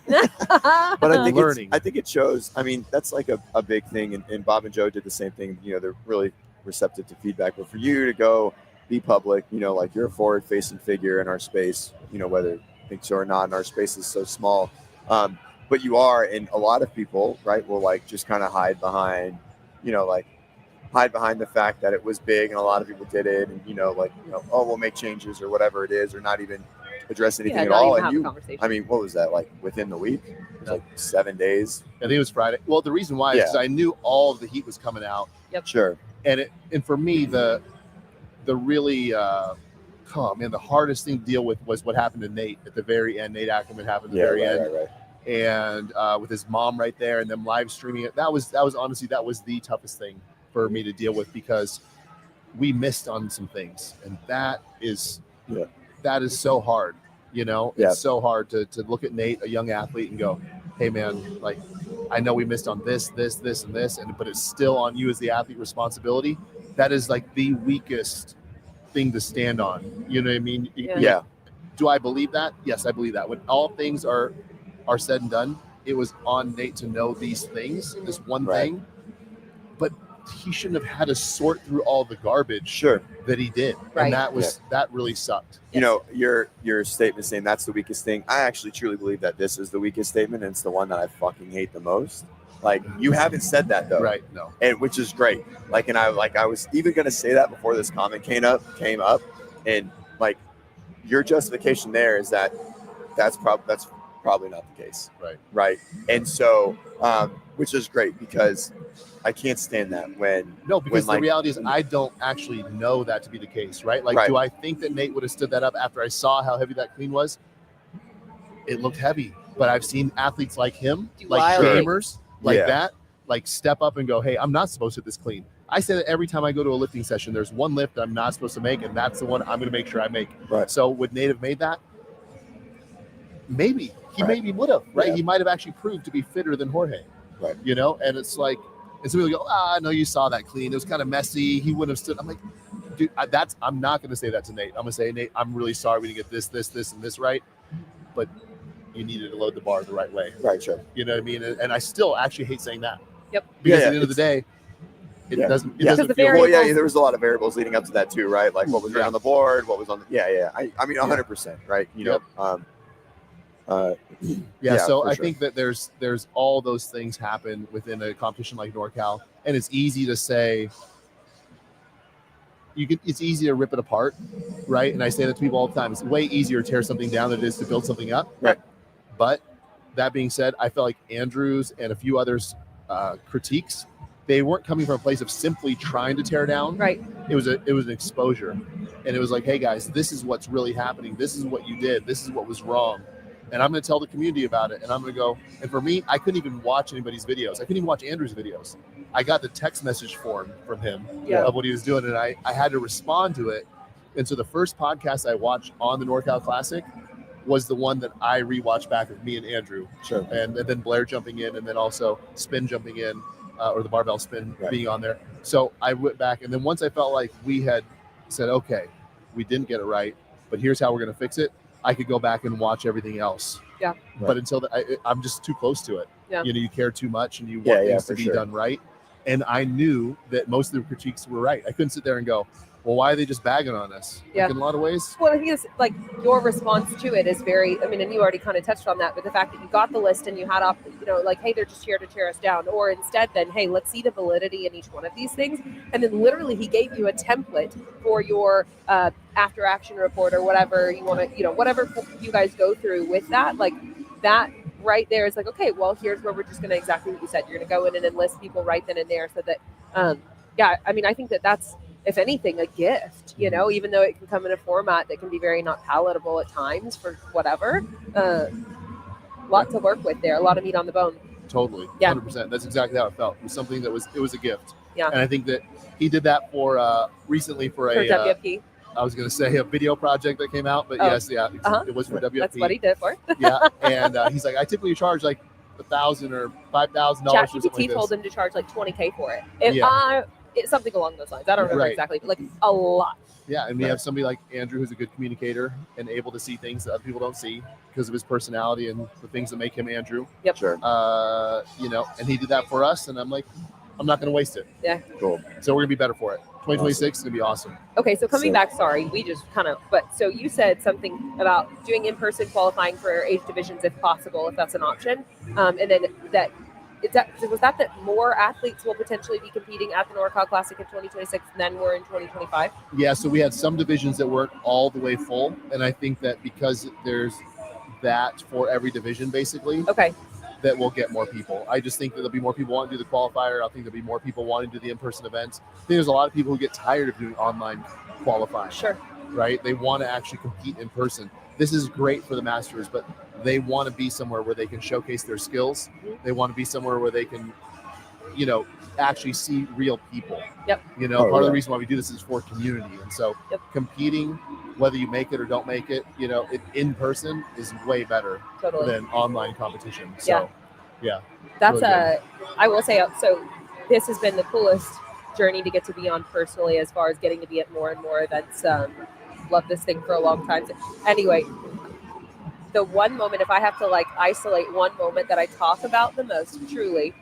But I think it shows. I mean, that's like a big thing, and Bob and Joe did the same thing. You know, they're really receptive to feedback. But for you to go be public, you know, like you're a forward-facing figure in our space. You know, whether you think so or not, and our space is so small. But you are, and a lot of people, right, will like just kind of hide behind the fact that it was big and a lot of people did it, and oh, we'll make changes or whatever it is, or not even address anything at all. And you, I mean, what was that like within the week? It was like 7 days. I think it was Friday. Well, the reason why is because I knew all of the heat was coming out. Yep. Sure. And for me, the really the hardest thing to deal with was what happened to Nate at the very end. Nate Ackerman happened at the very end. Right. And with his mom right there and them live streaming it. That was honestly, that was the toughest thing for me to deal with, because we missed on some things, and that is so hard. You know, it's so hard to look at Nate, a young athlete, and go, hey man, like, I know we missed on this, and this, but it's still on you as the athlete responsibility. That is like the weakest thing to stand on. You know what I mean? Yeah. Do I believe that? Yes, I believe that. When all things are said and done, it was on Nate to know these things, this one thing, but he shouldn't have had to sort through all the garbage that he did. Right. And that really sucked. You know, your statement saying that's the weakest thing, I actually truly believe that this is the weakest statement, and it's the one that I fucking hate the most. Like, you haven't said that though. Right. No. And which is great. Like, and I was even going to say that before this comment came up, and like, your justification there is that that's probably not the case. Right. And so, which is great, because I can't stand that because the reality is I don't actually know that to be the case, right? Like, do I think that Nate would have stood that up after I saw how heavy that clean was? It looked heavy, but I've seen athletes like him, like gamers, like that, like step up and go, hey, I'm not supposed to hit this clean. I say that every time I go to a lifting session, there's one lift I'm not supposed to make, and that's the one I'm going to make sure I make. Right. So would Nate have made that? Maybe. He maybe would have, right? Yeah. He might have actually proved to be fitter than Jorge. Right. You know, and it's like, and some people go, I know you saw that clean. It was kind of messy. He wouldn't have stood. I'm like, dude, I'm not going to say that to Nate. I'm going to say, Nate, I'm really sorry we didn't get this, and this right. But you needed to load the bar the right way. Right, sure. You know what I mean? And I still actually hate saying that. Yep. Because at the end of the day, it doesn't feel well, there was a lot of variables leading up to that too, right? Like what was on the board, what was on the I mean 100%, right? You know, so I think that there's all those things happen within a competition like NorCal, and it's easy to say it's easy to rip it apart, right? And I say that to people all the time. It's way easier to tear something down than it is to build something up. Right. But that being said, I felt like Andrew's and a few others critiques they weren't coming from a place of simply trying to tear down. Right. It was an exposure, and it was like, hey guys, this is what's really happening. This is what you did. This is what was wrong. And I'm going to tell the community about it. And I'm going to go. And for me, I couldn't even watch anybody's videos. I couldn't even watch Andrew's videos. I got the text message from him of what he was doing, and I had to respond to it. And so the first podcast I watched on the NorCal Classic was the one that I rewatched back with me and Andrew. Sure. And then Blair jumping in, and then also spin jumping in, or the barbell spin being on there. So I went back, and then once I felt like we had said, okay, we didn't get it right, but here's how we're going to fix it, I could go back and watch everything else. Yeah. Right. But until I'm just too close to it. Yeah. You care too much, and you want things to be sure. done right. And I knew that most of the critiques were right. I couldn't sit there and go, well, why are they just bagging on us? Yeah. Like, in a lot of ways. Well, I think it's like your response to it is very, I mean, and you already kind of touched on that, but the fact that you got the list and you had off, like, hey, they're just here to tear us down. Or instead then, hey, let's see the validity in each one of these things. And then literally he gave you a template for your after action report or whatever you want to, whatever you guys go through with that, like that right there is like, okay, well, here's where we're just going to exactly what you said. You're going to go in and enlist people right then and there so that, I mean, I think that's, if anything, a gift, even though it can come in a format that can be very not palatable at times for whatever. Lot to work with there, a lot of meat on the bone. Totally. Yeah. 100%. That's exactly how it felt. It was something that it was a gift. Yeah. And I think that he did that for recently for a WFP. I was going to say a video project that came out, but yes, it was for WFP. That's what he did for. Yeah. And he's like, I typically charge like $1,000 or $5,000 for something like ChatGPT told this. him to charge like $20K for it. It's something along those lines. I don't remember exactly, but like a lot. Yeah, and we have somebody like Andrew who's a good communicator and able to see things that other people don't see because of his personality and the things that make him Andrew. Yep. Sure. And he did that for us, and I'm like, I'm not going to waste it. Yeah. Cool. So we're going to be better for it. 2026 is going to be awesome. Okay, so coming back, sorry, we just so you said something about doing in-person qualifying for age divisions if possible, if that's an option. And then was that more athletes will potentially be competing at the NorCal Classic in 2026 than were in 2025? Yeah, so we had some divisions that weren't all the way full, and I think that because there's that for every division, basically, that we'll get more people. I just think that there'll be more people wanting to do the qualifier. I think there'll be more people wanting to do the in-person events. I think there's a lot of people who get tired of doing online qualifying. Sure. Right? They want to actually compete in person. This is great for the Masters, but they want to be somewhere where they can showcase their skills. Mm-hmm. They want to be somewhere where they can, actually see real people. Yep. Part of the reason why we do this is for community. And so competing, whether you make it or don't make it, in person is way better than online competition. So, yeah. That's really I will say, so this has been the coolest journey to get to be on personally as far as getting to be at more and more events. Love this thing for a long time. Anyway, the one moment, if I have to isolate one moment that I talk about the most, truly,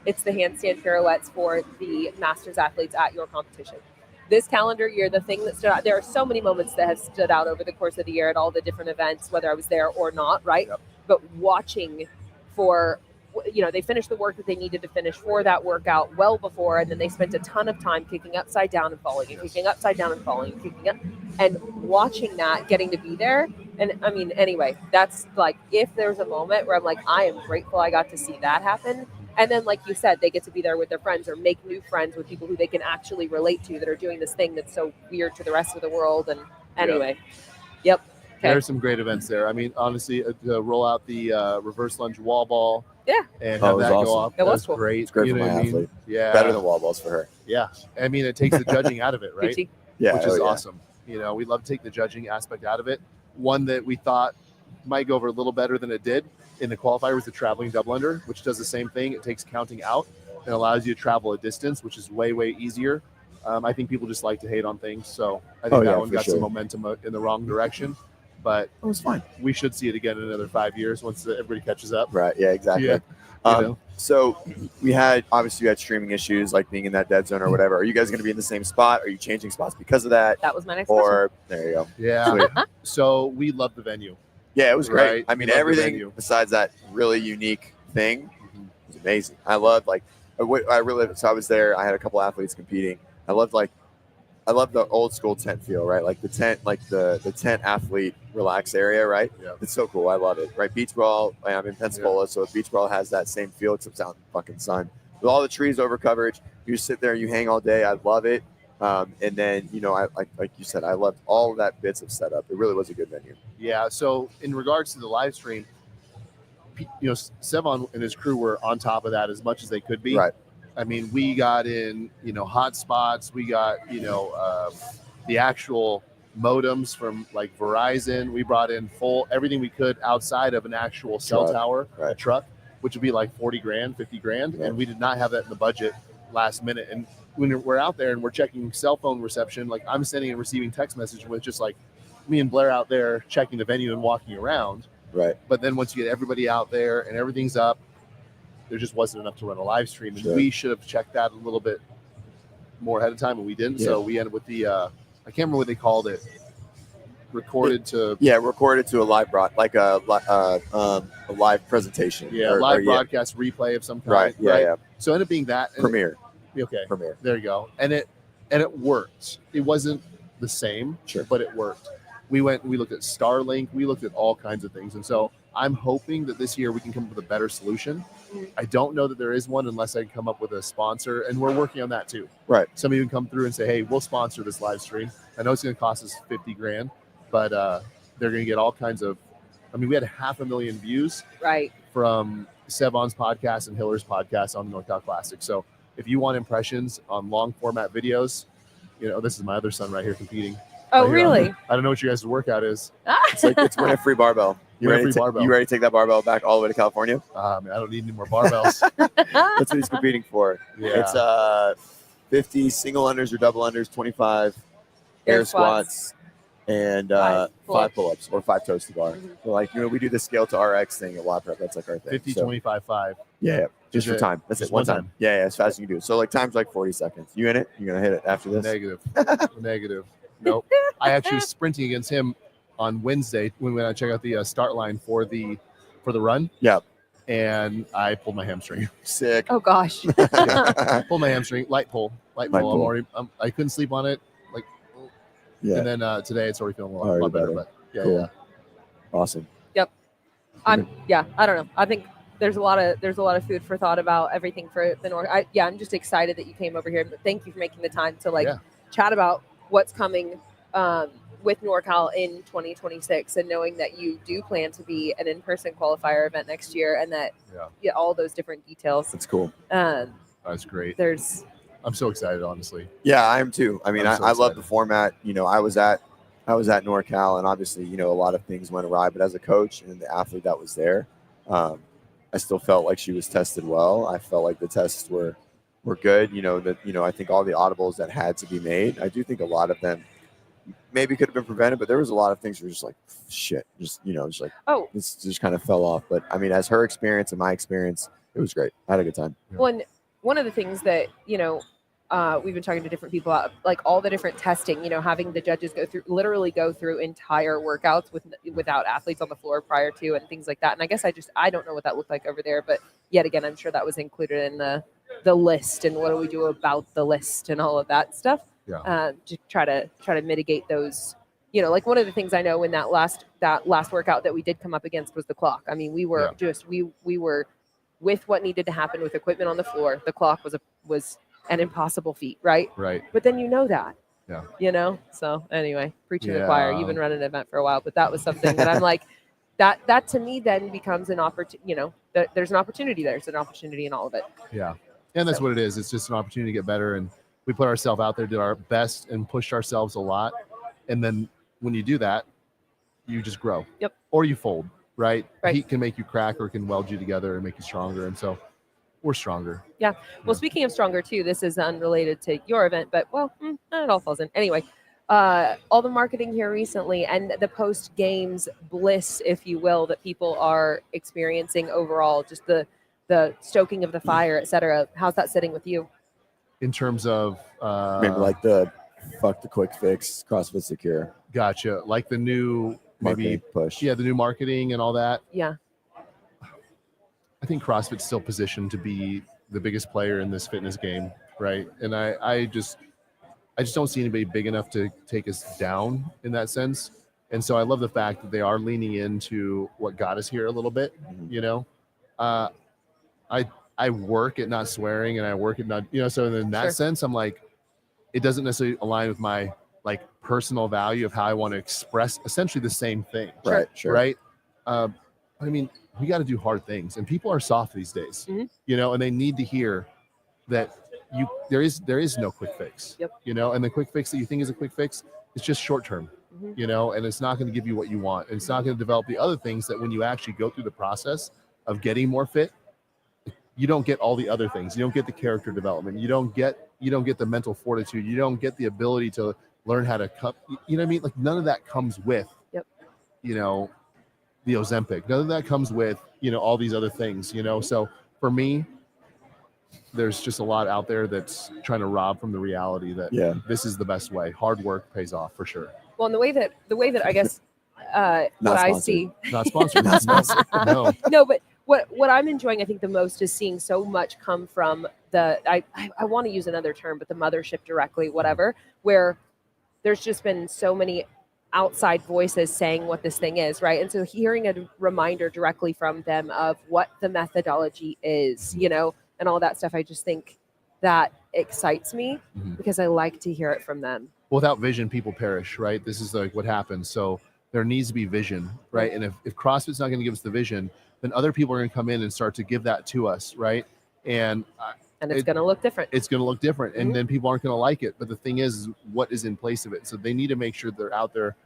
it's the handstand pirouettes for the Masters athletes at your competition. This calendar year, the thing that stood out, there are so many moments that have stood out over the course of the year at all the different events, whether I was there or not, right? Yep. But watching they finished the work that they needed to finish for that workout well before, and then they spent a ton of time kicking upside down and falling and kicking upside down and falling and kicking up, and watching that, getting to be there. And I mean, anyway, that's like, if there's a moment where I'm like, I am grateful I got to see that happen. And then, like you said, they get to be there with their friends or make new friends with people who they can actually relate to that are doing this thing that's so weird to the rest of the world. And anyway, yep. There are some great events there. I mean, honestly, to roll out the reverse lunge wall ball. Yeah. And have that awesome. go off. It was cool. Great. It's great for my athlete. Yeah. Better than wall balls for her. Yeah. I mean, it takes the judging out of it, right? Yeah. Which is awesome. We love to take the judging aspect out of it. One that we thought might go over a little better than it did in the qualifier was the traveling double under, which does the same thing. It takes counting out and allows you to travel a distance, which is way, way easier. I think people just like to hate on things. So I think that one got some momentum in the wrong direction. But it was fine. We should see it again in another 5 years once everybody catches up. Right. Yeah, exactly. Yeah. So we had streaming issues, like being in that dead zone or whatever. Are you guys going to be in the same spot? Are you changing spots because of that? That was my next question. There you go. Yeah. So we love the venue. Yeah, it was great. Right. I mean, everything besides that really unique thing was amazing. I loved so I was there. I had a couple athletes competing. I loved the old school tent feel, right? Like the tent, like the tent athlete relax area, right? Yeah. It's so cool. I love it, right? Beach ball. I'm in Pensacola, so beach ball has that same feel, except it's out in the fucking sun. with all the trees over coverage. You sit there, you hang all day. I love it. And then, I like you said, I loved all of that bits of setup. It really was a good venue. Yeah. So in regards to the live stream, Sevon and his crew were on top of that as much as they could be. Right. I mean, we got in, hot spots. We got, the actual modems from like Verizon. We brought in everything we could outside of an actual cell tower, a truck, which would be like 40 grand, 50 grand. Yeah. And we did not have that in the budget last minute. And when we're out there and we're checking cell phone reception, like I'm sending and receiving text messages with just like me and Blair out there checking the venue and walking around. Right. But then once you get everybody out there and everything's up, there just wasn't enough to run a live stream. And we should have checked that a little bit more ahead of time, and we didn't. Yeah. So we ended with the, I can't remember what they called it. Recorded to a live like a live presentation. Yeah, live broadcast replay of some kind. Right. Yeah. Right? Yeah. So it ended up being that. Premiere. Okay. Premiere. There you go. And it worked. It wasn't the same, but it worked. We looked at Starlink, we looked at all kinds of things. And so I'm hoping that this year we can come up with a better solution. I don't know that there is one unless I can come up with a sponsor, and we're working on that too. Right. Somebody can come through and say, hey, we'll sponsor this live stream. I know it's going to cost us 50 grand, but they're going to get all kinds of, we had 500,000 views from Sevon's podcast and Hiller's podcast on the NorCal Classic. So if you want impressions on long format videos, this is my other son right here competing. Oh, really? I don't know what your guys' workout is. It's win a free barbell. You ready to take that barbell back all the way to California? I don't need any more barbells. That's what he's competing for. Yeah. It's 50 single unders or double unders, 25 air squats, and 5 pull-ups or 5 toes to bar. So we do the scale to RX thing at WODprep. That's like our thing. 50, 25, 5. Yeah. Just for time. That's it. One time. Yeah, as fast as you can do it. So time's like 40 seconds. You in it? You're going to hit it after this? Negative. Nope. I actually was sprinting against him on Wednesday when I check out the start line for the run. Yep. And I pulled my hamstring. Sick. Oh gosh. Pulled my hamstring. Light pull. I couldn't sleep on it. And then today it's already feeling a lot better. But cool. Awesome. Yep. I don't know. I think there's a lot of food for thought about everything for the North. I'm just excited that you came over here. Thank you for making the time to chat about what's coming with NorCal in 2026, and knowing that you do plan to be an in-person qualifier event next year, and that all those different details. That's cool. That's great. I'm so excited, honestly. Yeah, I am too. I love the format. I was at NorCal, and obviously, a lot of things went awry. But as a coach and the athlete that was there, I still felt like she was tested well. I felt like the tests were good. I think all the audibles that had to be made, I do think a lot of them maybe could have been prevented, but there was a lot of things that were just like shit. Just this just kind of fell off. But as her experience and my experience, it was great. I had a good time. One of the things that we've been talking to different people about, like all the different testing, having the judges literally go through entire workouts without athletes on the floor prior to, and things like that. And I guess I don't know what that looked like over there, but yet again, I'm sure that was included in the list, and what do we do about the list and all of that stuff. To try to mitigate those, one of the things I know in that last workout that we did come up against was the clock. We were we were with what needed to happen with equipment on the floor. The clock was an impossible feat, right? Right. But then that. Yeah. So anyway, preaching to the choir. You've been running an event for a while, but that was something that I'm like, that to me then becomes an opportunity. There's an opportunity there. There's an opportunity in all of it. Yeah. And that's what it is. It's just an opportunity to get better, and we put ourselves out there, did our best, and pushed ourselves a lot. And then when you do that, you just grow. Yep. Or you fold, right? Heat can make you crack, or it can weld you together and make you stronger. And so we're stronger. Yeah. Well, speaking of stronger too, this is unrelated to your event, but it all falls in. Anyway, all the marketing here recently and the post-games bliss, if you will, that people are experiencing overall, just the stoking of the fire, et cetera. How's that sitting with you? In terms of maybe like the fuck the quick fix, CrossFit secure. Gotcha. Like the new marketing push. Yeah, the new marketing and all that. Yeah. I think CrossFit's still positioned to be the biggest player in this fitness game, right? And I just don't see anybody big enough to take us down in that sense. And so I love the fact that they are leaning into what got us here a little bit. I I work at not swearing and I work at not, so in that sense, I'm like, it doesn't necessarily align with my like personal value of how I want to express essentially the same thing. Right. Sure. Right. I mean, we got to do hard things, and people are soft these days, and they need to hear that there is no quick fix, and the quick fix that you think is a quick fix, it's just short term, and it's not going to give you what you want. And it's not going to develop the other things that when you actually go through the process of getting more fit, you don't get all the other things. You don't get the character development. You don't get the mental fortitude. You don't get the ability to learn how to cut. You know what I mean? Like none of that comes with, the Ozempic. None of that comes with, all these other things, So for me, there's just a lot out there that's trying to rob from the reality that this is the best way. Hard work pays off for sure. Well, and the way that I guess what I see, not sponsored, not sponsored. No, but what I'm enjoying, I think the most is seeing so much come from I want to use another term, but the mothership directly, whatever, where there's just been so many outside voices saying what this thing is, right? And so hearing a reminder directly from them of what the methodology is, and all that stuff, I just think that excites me because I like to hear it from them. Without vision, people perish, right? This is like what happens. So there needs to be vision, right? And if CrossFit's not going to give us the vision, then other people are going to come in and start to give that to us, right? And it's going to look different. It's going to look different, and then people aren't going to like it. But the thing is what is in place of it? So they need to make sure they're out there,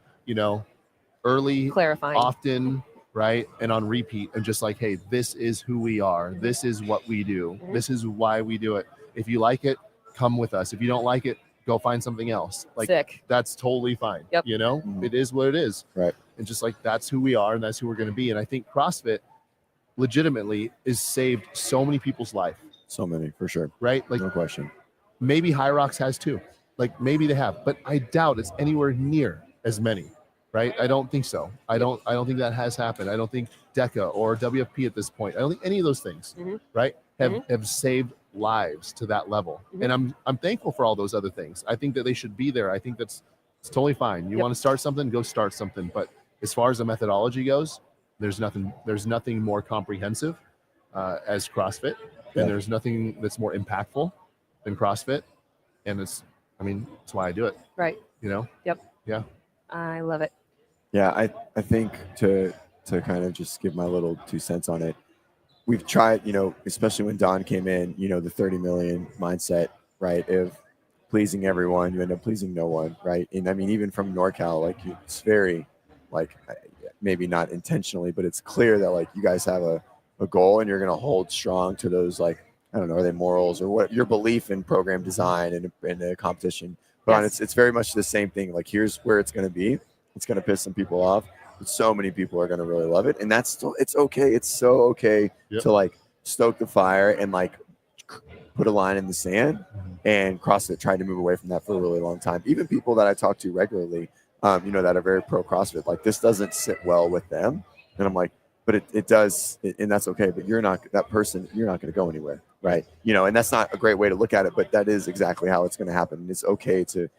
early, clarifying, often, right, and on repeat, and just like, hey, this is who we are. This is what we do. This is why we do it. If you like it, come with us. If you don't like it, go find something else. Like Sick. That's totally fine. Yep. It is what it is. Right. And just like that's who we are, and that's who we're going to be. And I think CrossFit legitimately is saved so many people's life. So many, for sure. Right? Like no question. Maybe High Rocks has too. Like maybe they have, but I doubt it's anywhere near as many. Right? I don't think so. I don't think that has happened. I don't think DECA or WFP at this point. I don't think any of those things, right, have saved lives to that level. And I'm thankful for all those other things. I think that they should be there. I think it's totally fine. You want to start something, go start something. But as far as the methodology goes, there's nothing more comprehensive as CrossFit, and there's nothing that's more impactful than CrossFit. And that's why I do it. Right. Yep. Yeah. I love it. Yeah, I think to kind of just give my little 2 cents on it, we've tried, especially when Don came in, the 30 million mindset, right, of pleasing everyone, you end up pleasing no one, right? And even from NorCal, like it's very, like maybe not intentionally, but it's clear that like you guys have a goal and you're going to hold strong to those, like, I don't know, are they morals or what, your belief in program design and the competition. But it's very much the same thing. Like, here's where it's going to be. It's going to piss some people off, but so many people are going to really love it. And that's still, it's okay. It's so okay to like stoke the fire and like put a line in the sand. And CrossFit tried to move away from that for a really long time. Even people that I talk to regularly, that are very pro CrossFit, like this doesn't sit well with them. And I'm like, but it does, and that's okay. But you're not that person. You're not going to go anywhere, right? And that's not a great way to look at it, but that is exactly how it's going to happen. And it's okay to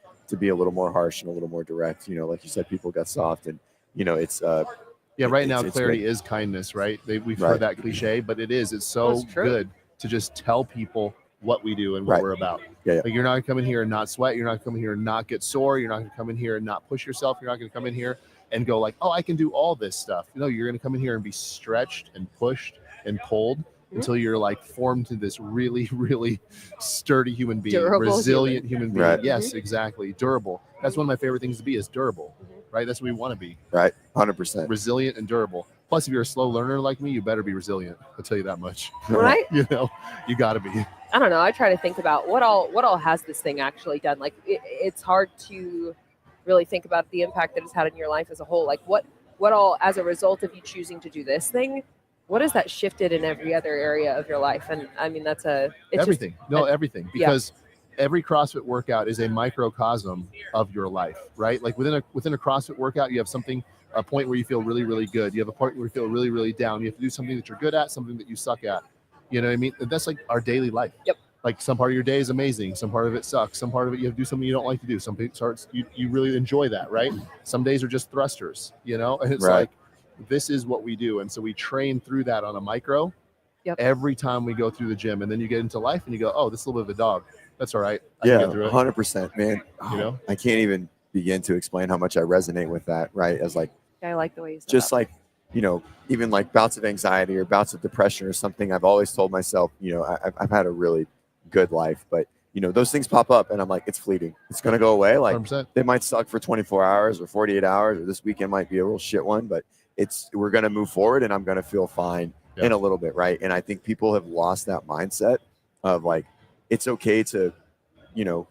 be a little more harsh and a little more direct. Like you said, people got soft, and it's right now clarity is kindness, right? We've heard that cliche, but it's so good to just tell people what we do and what we're about. Like, you're not going to come in here and not sweat. You're not coming here and not get sore. You're not going to come in here and not push yourself. You're not going to come in here and go like, oh, I can do all this stuff. You're going to come in here and be stretched and pushed and pulled until you're like formed to this really, really sturdy human being, resilient human being. Right. Yes, exactly. Durable. That's one of my favorite things to be, is durable, right? That's what we want to be. Right. 100%. Resilient and durable. Plus, if you're a slow learner like me, you better be resilient. I'll tell you that much. Right. You got to be. I don't know. I try to think about what all has this thing actually done. Like it's hard to really think about the impact that it's had in your life as a whole. Like what all, as a result of you choosing to do this thing, what has that shifted in every other area of your life? And that's everything. Everything. Because every CrossFit workout is a microcosm of your life, right? Like within a CrossFit workout, you have a point where you feel really, really good. You have a point where you feel really, really down. You have to do something that you're good at, something that you suck at. You know what I mean? That's like our daily life. Yep. Like some part of your day is amazing. Some part of it sucks. Some part of it you have to do something you don't like to do. Some parts you really enjoy that, right? Some days are just thrusters, and it's like, this is what we do. And so we train through that on a micro. Yep. every time we go through the gym. And then you get into life and you go, oh, this is a little bit of a dog. That's all right. I can get through it. 100%, man. You know? I can't even begin to explain how much I resonate with that, right? As like, I like the way you said just that. like, you know, even like bouts of anxiety or bouts of depression or something, I've always told myself, you know, I've had a really good life, but you know, those things pop up and I'm like, it's fleeting. It's going to go away. Like 100%. they might suck for 24 hours or 48 hours, or this weekend might be a real shit one, but we're going to move forward and I'm going to feel fine in a little bit. Right. And I think people have lost that mindset of like, it's okay to, you know,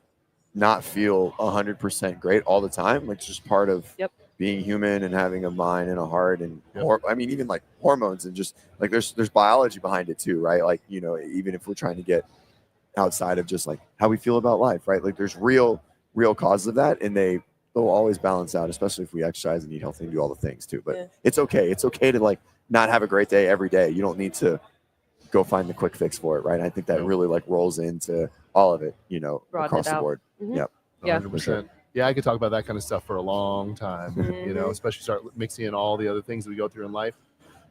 not feel 100% great all the time. Like it's just part of being human and having a mind and a heart and I mean, even like hormones and just like there's biology behind it too, right? Like, you know, even if we're trying to get outside of just like how we feel about life, right? Like there's real causes of that, and they'll always balance out, especially if we exercise and eat healthy and do all the things too. But it's okay. It's okay to like not have a great day every day. You don't need to go find the quick fix for it, right? I think that really like rolls into all of it, you know, across the board. Mm-hmm. Yep. Yeah. 100%. Sure. Yeah, I could talk about that kind of stuff for a long time, you know, especially start mixing in all the other things that we go through in life.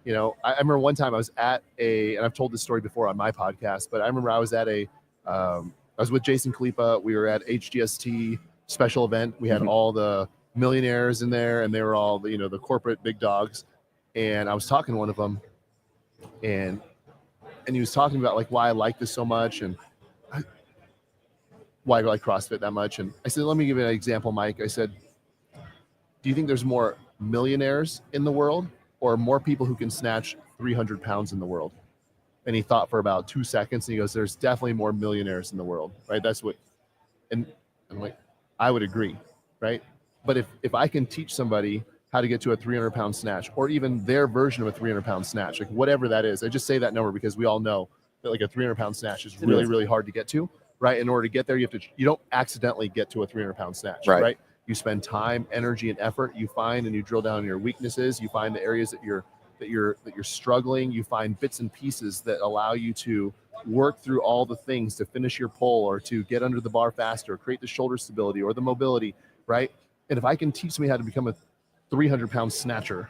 You know, I remember one time I was at and I've told this story before on my podcast, but I remember I was at I was with Jason Khalipa. We were at HGST special event. We had all the millionaires in there, and they were all the, you know, the corporate big dogs. And I was talking to one of them, and he was talking about like why I like this so much and why I like CrossFit that much. And I said, let me give you an example, Mike. I said, do you think there's more millionaires in the world or more people who can snatch 300 pounds in the world? And he thought for about 2 seconds and he goes, there's definitely more millionaires in the world, right? That's what, and I'm like, I would agree, right? But if I can teach somebody how to get to a 300-pound snatch or even their version of a 300-pound snatch, like whatever that is, I just say that number because we all know that like a 300-pound snatch is really, really hard to get to, right? In order to get there, you don't accidentally get to a 300-pound snatch, right? You spend time, energy, and effort. You find and you drill down on your weaknesses. You find the areas that you're struggling. You find bits and pieces that allow you to work through all the things to finish your pull or to get under the bar faster, create the shoulder stability or the mobility, right? And if I can teach somebody how to become a 300-pound snatcher,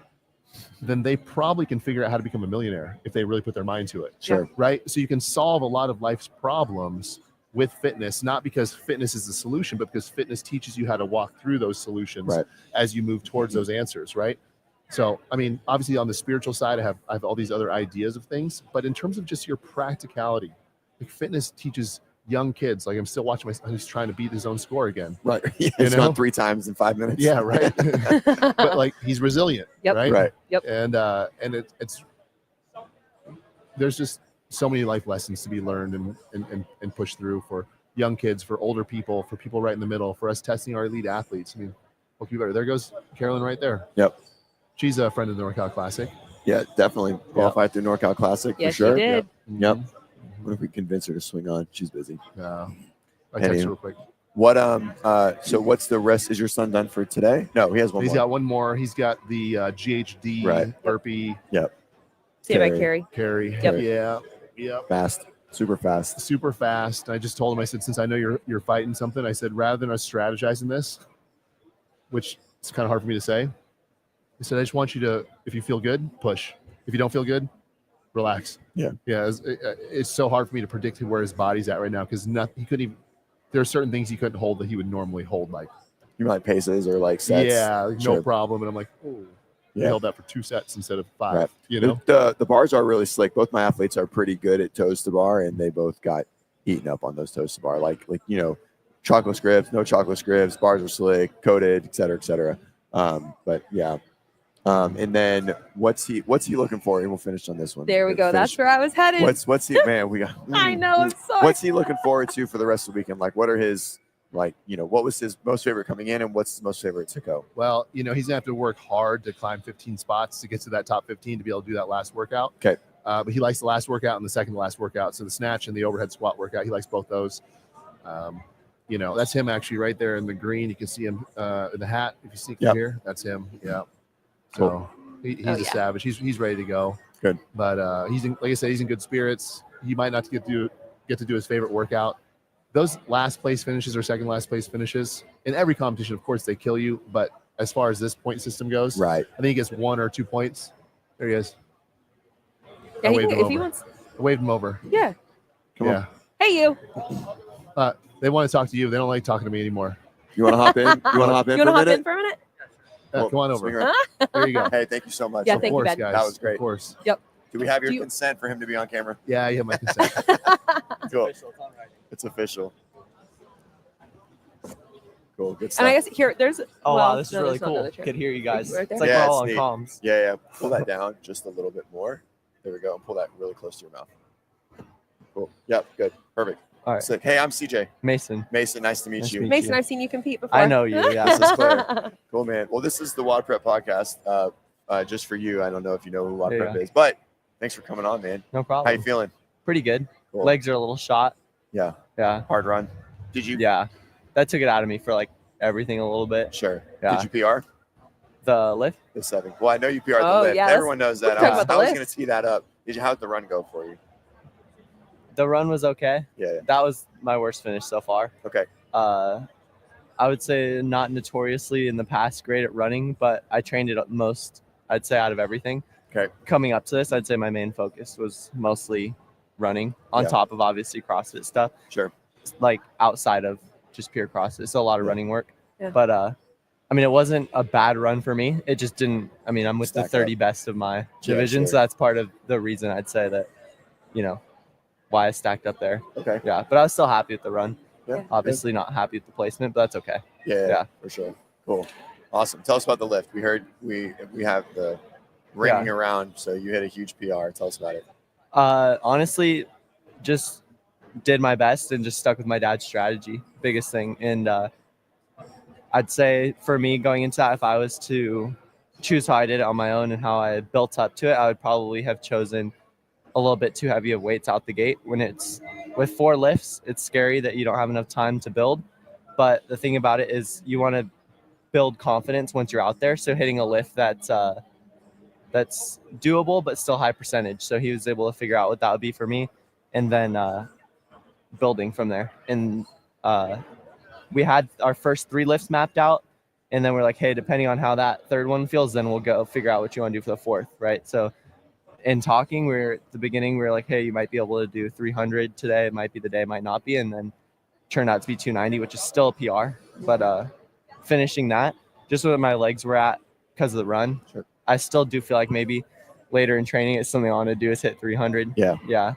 then they probably can figure out how to become a millionaire if they really put their mind to it. Sure. Right? So you can solve a lot of life's problems with fitness, not because fitness is the solution, but because fitness teaches you how to walk through those solutions as you move towards those answers, right? So, I mean, obviously on the spiritual side, I have all these other ideas of things, but in terms of just your practicality, like fitness teaches young kids, like I'm still watching my son who's trying to beat his own score again. Right. Yeah, it's gone 3 times in 5 minutes. Yeah, right. But like he's resilient, right? Right. Yep. And it's there's just so many life lessons to be learned and pushed through for young kids, for older people, for people right in the middle, for us testing our elite athletes. I mean, what can be better? There goes Carolyn right there. Yep. She's a friend of the NorCal Classic. Yeah, definitely qualified through NorCal Classic for sure. She did. Yep. What if we convince her to swing on? She's busy. I text her real quick. What so what's the rest? Is your son done for today? No, he has one more. He's got one more. He's got the GHD burpee. Yep. See by Carrie. Yep. Yeah. Yep. Fast. Super fast. Super fast. I just told him, I said, since I know you're fighting something, I said, rather than us strategizing this, which is kind of hard for me to say, I said, I just want you to, if you feel good, push. If you don't feel good, relax. Yeah. Yeah. It's so hard for me to predict where his body's at right now because he couldn't even, there are certain things he couldn't hold that he would normally hold, like you like paces or like sets. Yeah, no problem. And I'm like, oh, he held that for 2 sets instead of 5. Right. You know, the bars are really slick. Both my athletes are pretty good at toes to bar, and they both got eaten up on those toes to bar. Like you know, chocolate scripts, no chocolate scripts, bars are slick, coated, et cetera, et cetera. But yeah. And then what's he looking for? And we'll finish on this one. There we go. That's where I was headed. What's he, man? We got. I know. I'm sorry. What's he looking forward to for the rest of the weekend? Like, what are his, like, you know, what was his most favorite coming in, and what's his most favorite to go? Well, you know, he's gonna have to work hard to climb 15 spots to get to that top 15 to be able to do that last workout. Okay. But he likes the last workout and the second to last workout. So the snatch and the overhead squat workout, he likes both those. You know, that's him actually right there in the green. You can see him in the hat. If you see him here, that's him. Yeah. So. Cool. He's a savage. He's ready to go. Good. But he's in, like I said, he's in good spirits. He might not get to do his favorite workout. Those last place finishes or second last place finishes in every competition, of course, they kill you. But as far as this point system goes, right? I think he gets 1 or 2 points. There he is. Yeah, if he wants, Wave them over. Yeah. Come yeah. on. Hey, you. They want to talk to you. They don't like talking to me anymore. You want to hop in? You want to hop in You for a want to hop minute? in for a minute? Well, Come on over. swing around. There you go. Hey, thank you so much. Yeah, Of thank you, course, Ben. guys. That was great. Of course. Yep. Do we have your Do you- consent for him to be on camera? Yeah, you have my consent. Cool. It's official. Cool. Good stuff. And I guess here, there's. Oh well, wow, this is no, really there's not cool. another chair. Could hear you guys. Right there? It's like Yeah, we're all on it's neat. comms. Yeah. Pull that down just a little bit more. There we go. Pull that really close to your mouth. Cool. Yep. Good. Perfect. All right. Sick. Hey, I'm CJ. Mason. Mason, nice to meet Nice you. to meet Mason, you. I've seen you compete before. I know you. Yeah. This is Claire. Cool, man. Well, this is the WODprep podcast. Just for you. I don't know if you know who WODprep Yeah. is, but thanks for coming on, man. No How problem. you feeling? Pretty good. Cool. Legs are a little shot. Yeah. Yeah. Hard run. Did you? Yeah. That took it out of me for like everything a little bit. Sure. Yeah. Did you PR? The lift. The 7. Well, I know you PR'd the Oh, lift. yeah, Everyone knows that. talk I was about the going to lift. tee that up. How'd the run go for you? The run was okay. Yeah. That was my worst finish so far. Okay. I would say not notoriously in the past great at running, but I trained it most, I'd say, out of everything. Okay. Coming up to this, I'd say my main focus was mostly running on Yeah. top of obviously CrossFit stuff, Sure. like outside of just pure CrossFit. So a lot of Yeah. running work. Yeah. But I mean, it wasn't a bad run for me. It just didn't. I mean, I'm with Stack the 30 best of my division, sure. so that's part of the reason I'd say that, why I stacked up there. Okay. Yeah, but I was still happy with the run. Yeah. Obviously, not happy with the placement, but that's okay. Yeah. Yeah. For sure. Cool. Awesome. Tell us about the lift. We heard we have the ringing around, so you hit a huge PR. Tell us about it. Honestly, just did my best and just stuck with my dad's strategy. Biggest thing. And I'd say for me going into that, if I was to choose how I did it on my own and how I built up to it, I would probably have chosen a little bit too heavy of weights out the gate. When it's with 4 lifts, it's scary that you don't have enough time to build. But the thing about it is you want to build confidence once you're out there. So hitting a lift that's doable, but still high percentage. So he was able to figure out what that would be for me and then building from there. And we had our first 3 lifts mapped out. And then we're like, hey, depending on how that third one feels, then we'll go figure out what you want to do for the 4th, right? So in talking, at the beginning, we were like, hey, you might be able to do 300 today. It might be the day, it might not be. And then turned out to be 290, which is still a PR. But finishing that, just where my legs were at because of the run, Sure. I still do feel like maybe later in training, it's something I want to do is hit 300. Yeah. Yeah.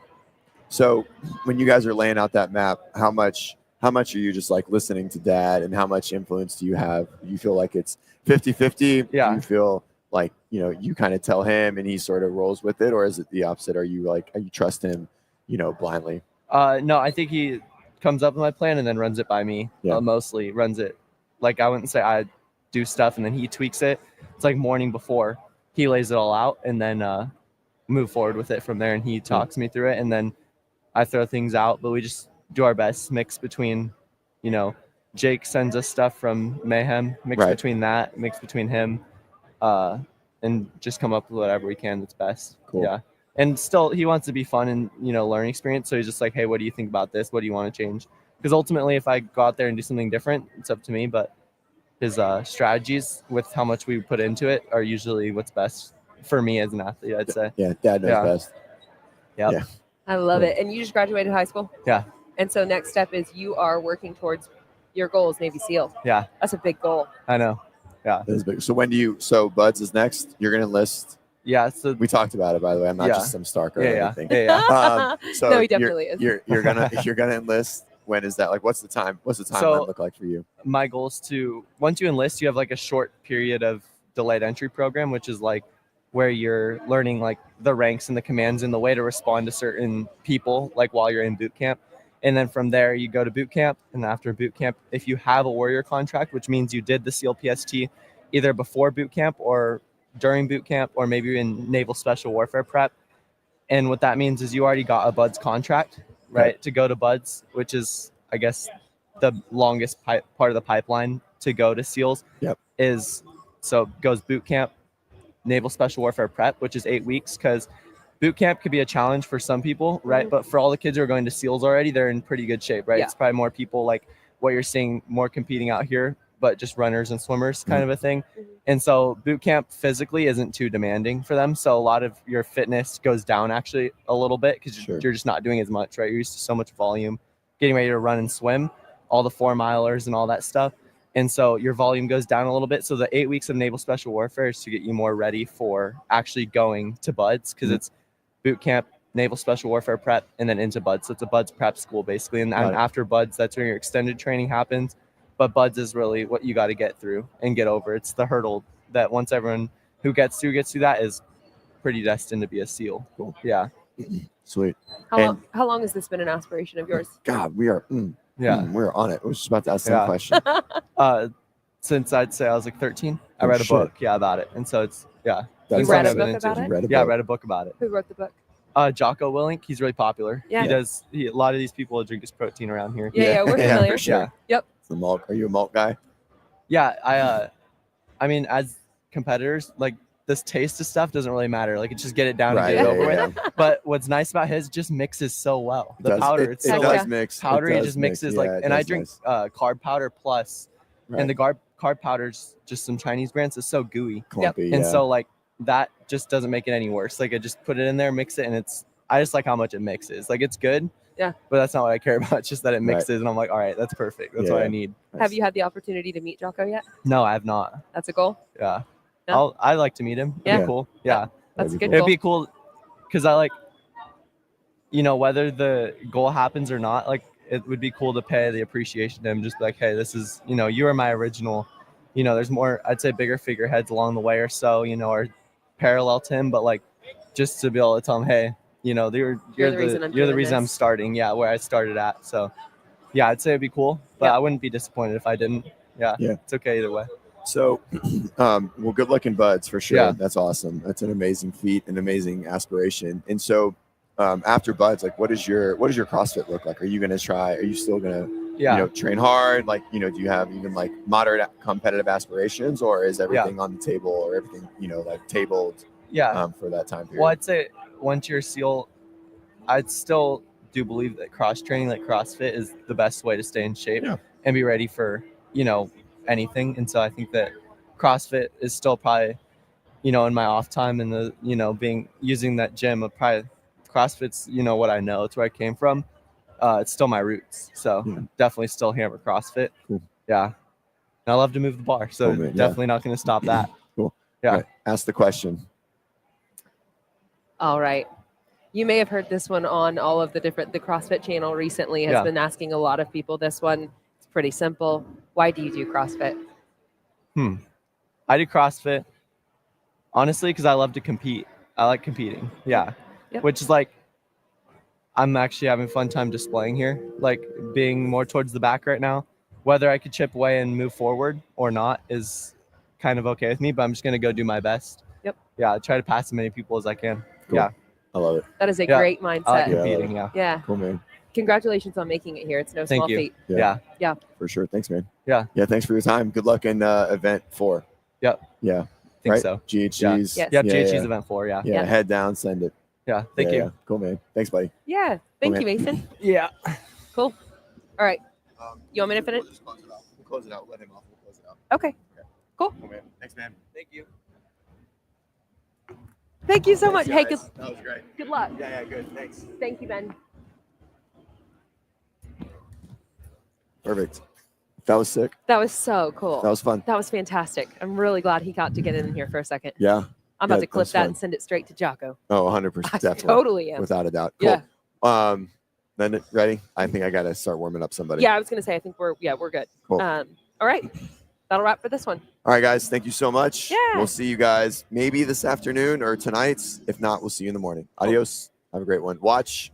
So when you guys are laying out that map, how much are you just like listening to dad, and how much influence do you have? Do you feel like it's 50-50? Yeah. Do you feel like, you kind of tell him and he sort of rolls with it, or is it the opposite? Are you trust him, blindly? No, I think he comes up with my plan and then runs it by me. Yeah. Mostly runs it. Like I wouldn't say I do stuff and then he tweaks it. It's like morning before he lays it all out and then move forward with it from there. And he talks me through it and then I throw things out, but we just do our best mix between, Jake sends us stuff from Mayhem, mix Right. between that, mix between him, and just come up with whatever we can that's best. Cool. Yeah. And still he wants to be fun and, learning experience. So he's just like, hey, what do you think about this? What do you want to change? Because ultimately if I go out there and do something different, it's up to me. But his strategies with how much we put into it are usually what's best for me as an athlete, I'd say. Yeah, dad knows Yeah. best. Yep. Yeah. I love it. And you just graduated high school? Yeah. And so next step is you are working towards your goal is Navy SEAL. Yeah. That's a big goal. I know. That is big. So Buds is next. You're gonna enlist. Yeah. So We talked about it, by the way. I'm not Yeah. just some stalker or yeah. anything. So No, he definitely is. You're gonna enlist. When is that? Like, what's the time? What's the timeline So- look like for you? my goal is to, once you enlist, you have like a short period of delayed entry program, which is like where you're learning like the ranks and the commands and the way to respond to certain people, like while you're in boot camp. And then from there you go to boot camp. And after boot camp, if you have a warrior contract, which means you did the SEAL PST either before boot camp or during boot camp, or maybe you're in Naval Special Warfare prep. And what that means is you already got a BUDS contract, right? To go to BUDS, which is, I guess, the longest part of the pipeline to go to SEALs. Yep. So goes boot camp, Naval Special Warfare prep, which is 8 weeks, because boot camp could be a challenge for some people, right? Mhm. But for all the kids who are going to SEALs already, they're in pretty good shape, right? Yeah. It's probably more people like what you're seeing more competing out here, but just runners and swimmers kind of a thing. Mhm. And so boot camp physically isn't too demanding for them. So a lot of your fitness goes down actually a little bit because Sure. you're just not doing as much, right? You're used to so much volume, getting ready to run and swim, all the 4-milers and all that stuff. And so your volume goes down a little bit. So the 8 weeks of Naval Special Warfare is to get you more ready for actually going to BUDS, because it's boot camp, Naval Special Warfare prep, and then into BUDS. So it's a BUDS prep school basically. And Got it. after BUDS, that's when your extended training happens. But BUDS is really what you got to get through and get over. It's the hurdle that once everyone who gets through that is pretty destined to be a SEAL. Cool. Yeah. Sweet. How long has this been an aspiration of yours? God, we are we're on it. I was just about to ask that question. Since I'd say I was like 13, I Oh, read a shit. book about it. And so it's That's You things read I've a been book about into. it? Read a Yeah, I book. read a book about it. Who wrote the book? Jocko Willink, he's really popular. Yeah. A lot of these people drink his protein around here. Yeah, we're Yeah, familiar. for sure. Yeah. Yep. The malt. Are you a malt guy? Yeah, I mean, as competitors, like this taste of stuff doesn't really matter. Like, it's just get it down and get it over with. But what's nice about his just mixes so well. It The does- powder, It, it's it so does Yeah. mix. powdery. It does just mix. mixes Yeah, like, it and I does drink nice. carb powder plus, Right. and the carb powder's just some Chinese brands. It's so gooey, Clumpy. and Yeah. so like that just doesn't make it any worse. Like, I just put it in there, mix it, and I just like how much it mixes. Like, it's good. Yeah. But that's not what I care about. It's just that it Right. mixes, and I'm like, all right, that's perfect. That's what Yeah. I need. Have you had the opportunity to meet Jocko yet? No, I have not. That's a goal. Yeah. No? I'd like to meet him. It'd Yeah. be cool. Yeah. That's a That'd be good cool. It'd be cool because I like, whether the goal happens or not, like it would be cool to pay the appreciation to him. Just be like, hey, this is, you are my original, there's more, I'd say bigger figureheads along the way or so, or parallel to him, but like just to be able to tell him, hey, you're the reason I'm you're the doing reason I'm this. starting. Yeah. Where I started at. So yeah, I'd say it'd be cool, but Yeah. I wouldn't be disappointed if I didn't. Yeah. Yeah. It's okay either way. So, well, good looking buds for sure. Yeah. That's awesome. That's an amazing feat, an amazing aspiration. And so, after buds, like, what does your CrossFit look like? Are you gonna try? Are you still gonna, train hard? Like, do you have even like moderate competitive aspirations, or is everything on the table, or everything, like tabled? Yeah. For that time period. Well, I'd say once you're a SEAL, I'd still do believe that cross training, like CrossFit, is the best way to stay in shape and be ready for, anything. And so I think that CrossFit is still probably, in my off time and the, using that gym, probably CrossFit's, what I know. It's where I came from. It's still my roots. So definitely still hammer CrossFit. Cool. Yeah. And I love to move the bar. So Cool, man. definitely not going to stop that. Cool. Yeah. All right. Ask the question. All right. You may have heard this one on all of the CrossFit channel recently has been asking a lot of people this one. It's pretty simple. Why do you do CrossFit? I do CrossFit, honestly, because I love to compete. I like competing. Yeah. Yep. Which is like, I'm actually having a fun time displaying here, like being more towards the back right now. Whether I could chip away and move forward or not is kind of okay with me, but I'm just going to go do my best. Yep. Yeah. I try to pass as many people as I can. Cool. Yeah. I love it. That is a Yeah. great I like mindset. competing. Yeah. Yeah. Cool, man. Congratulations on making it here. It's no Thank small you. feat. Yeah. For sure. Thanks, man. Yeah. Yeah. Thanks for your time. Good luck in event 4. Yep. Yeah. I think Right? so. GHG's. Yes. Yep. Yeah, GHG's yeah. event 4. Yeah. Yeah. Head down. Send it. Yeah. Thank you. Yeah. Cool, man. Thanks, buddy. Yeah. Thank Cool, you, Mason. Yeah. Cool. All right. You want me to finish? We'll just close it out. We'll close it out. Let him off. We'll close it out. Okay. Cool. Cool, man. Thanks, man. Thank you. Thank you so much. Thanks, Hey, guys. That was great. good luck. Yeah. Good. Thanks. Thank you, Ben. Perfect. That was sick. That was so cool. That was fun. That was fantastic. I'm really glad he got to get in here for a second. Yeah. I'm about Yeah, to clip that's that fun. and send it straight to Jocko. Oh, 100%. I Definitely. totally am. Without a doubt. Cool. Yeah. Then ready? I think I got to start warming up somebody. Yeah, I was gonna say I think we're good. Cool. All right. That'll wrap for this one. All right, guys. Thank you so much. Yeah. We'll see you guys maybe this afternoon or tonight. If not, we'll see you in the morning. Adios. Have a great one. Watch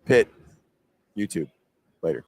Pit YouTube later.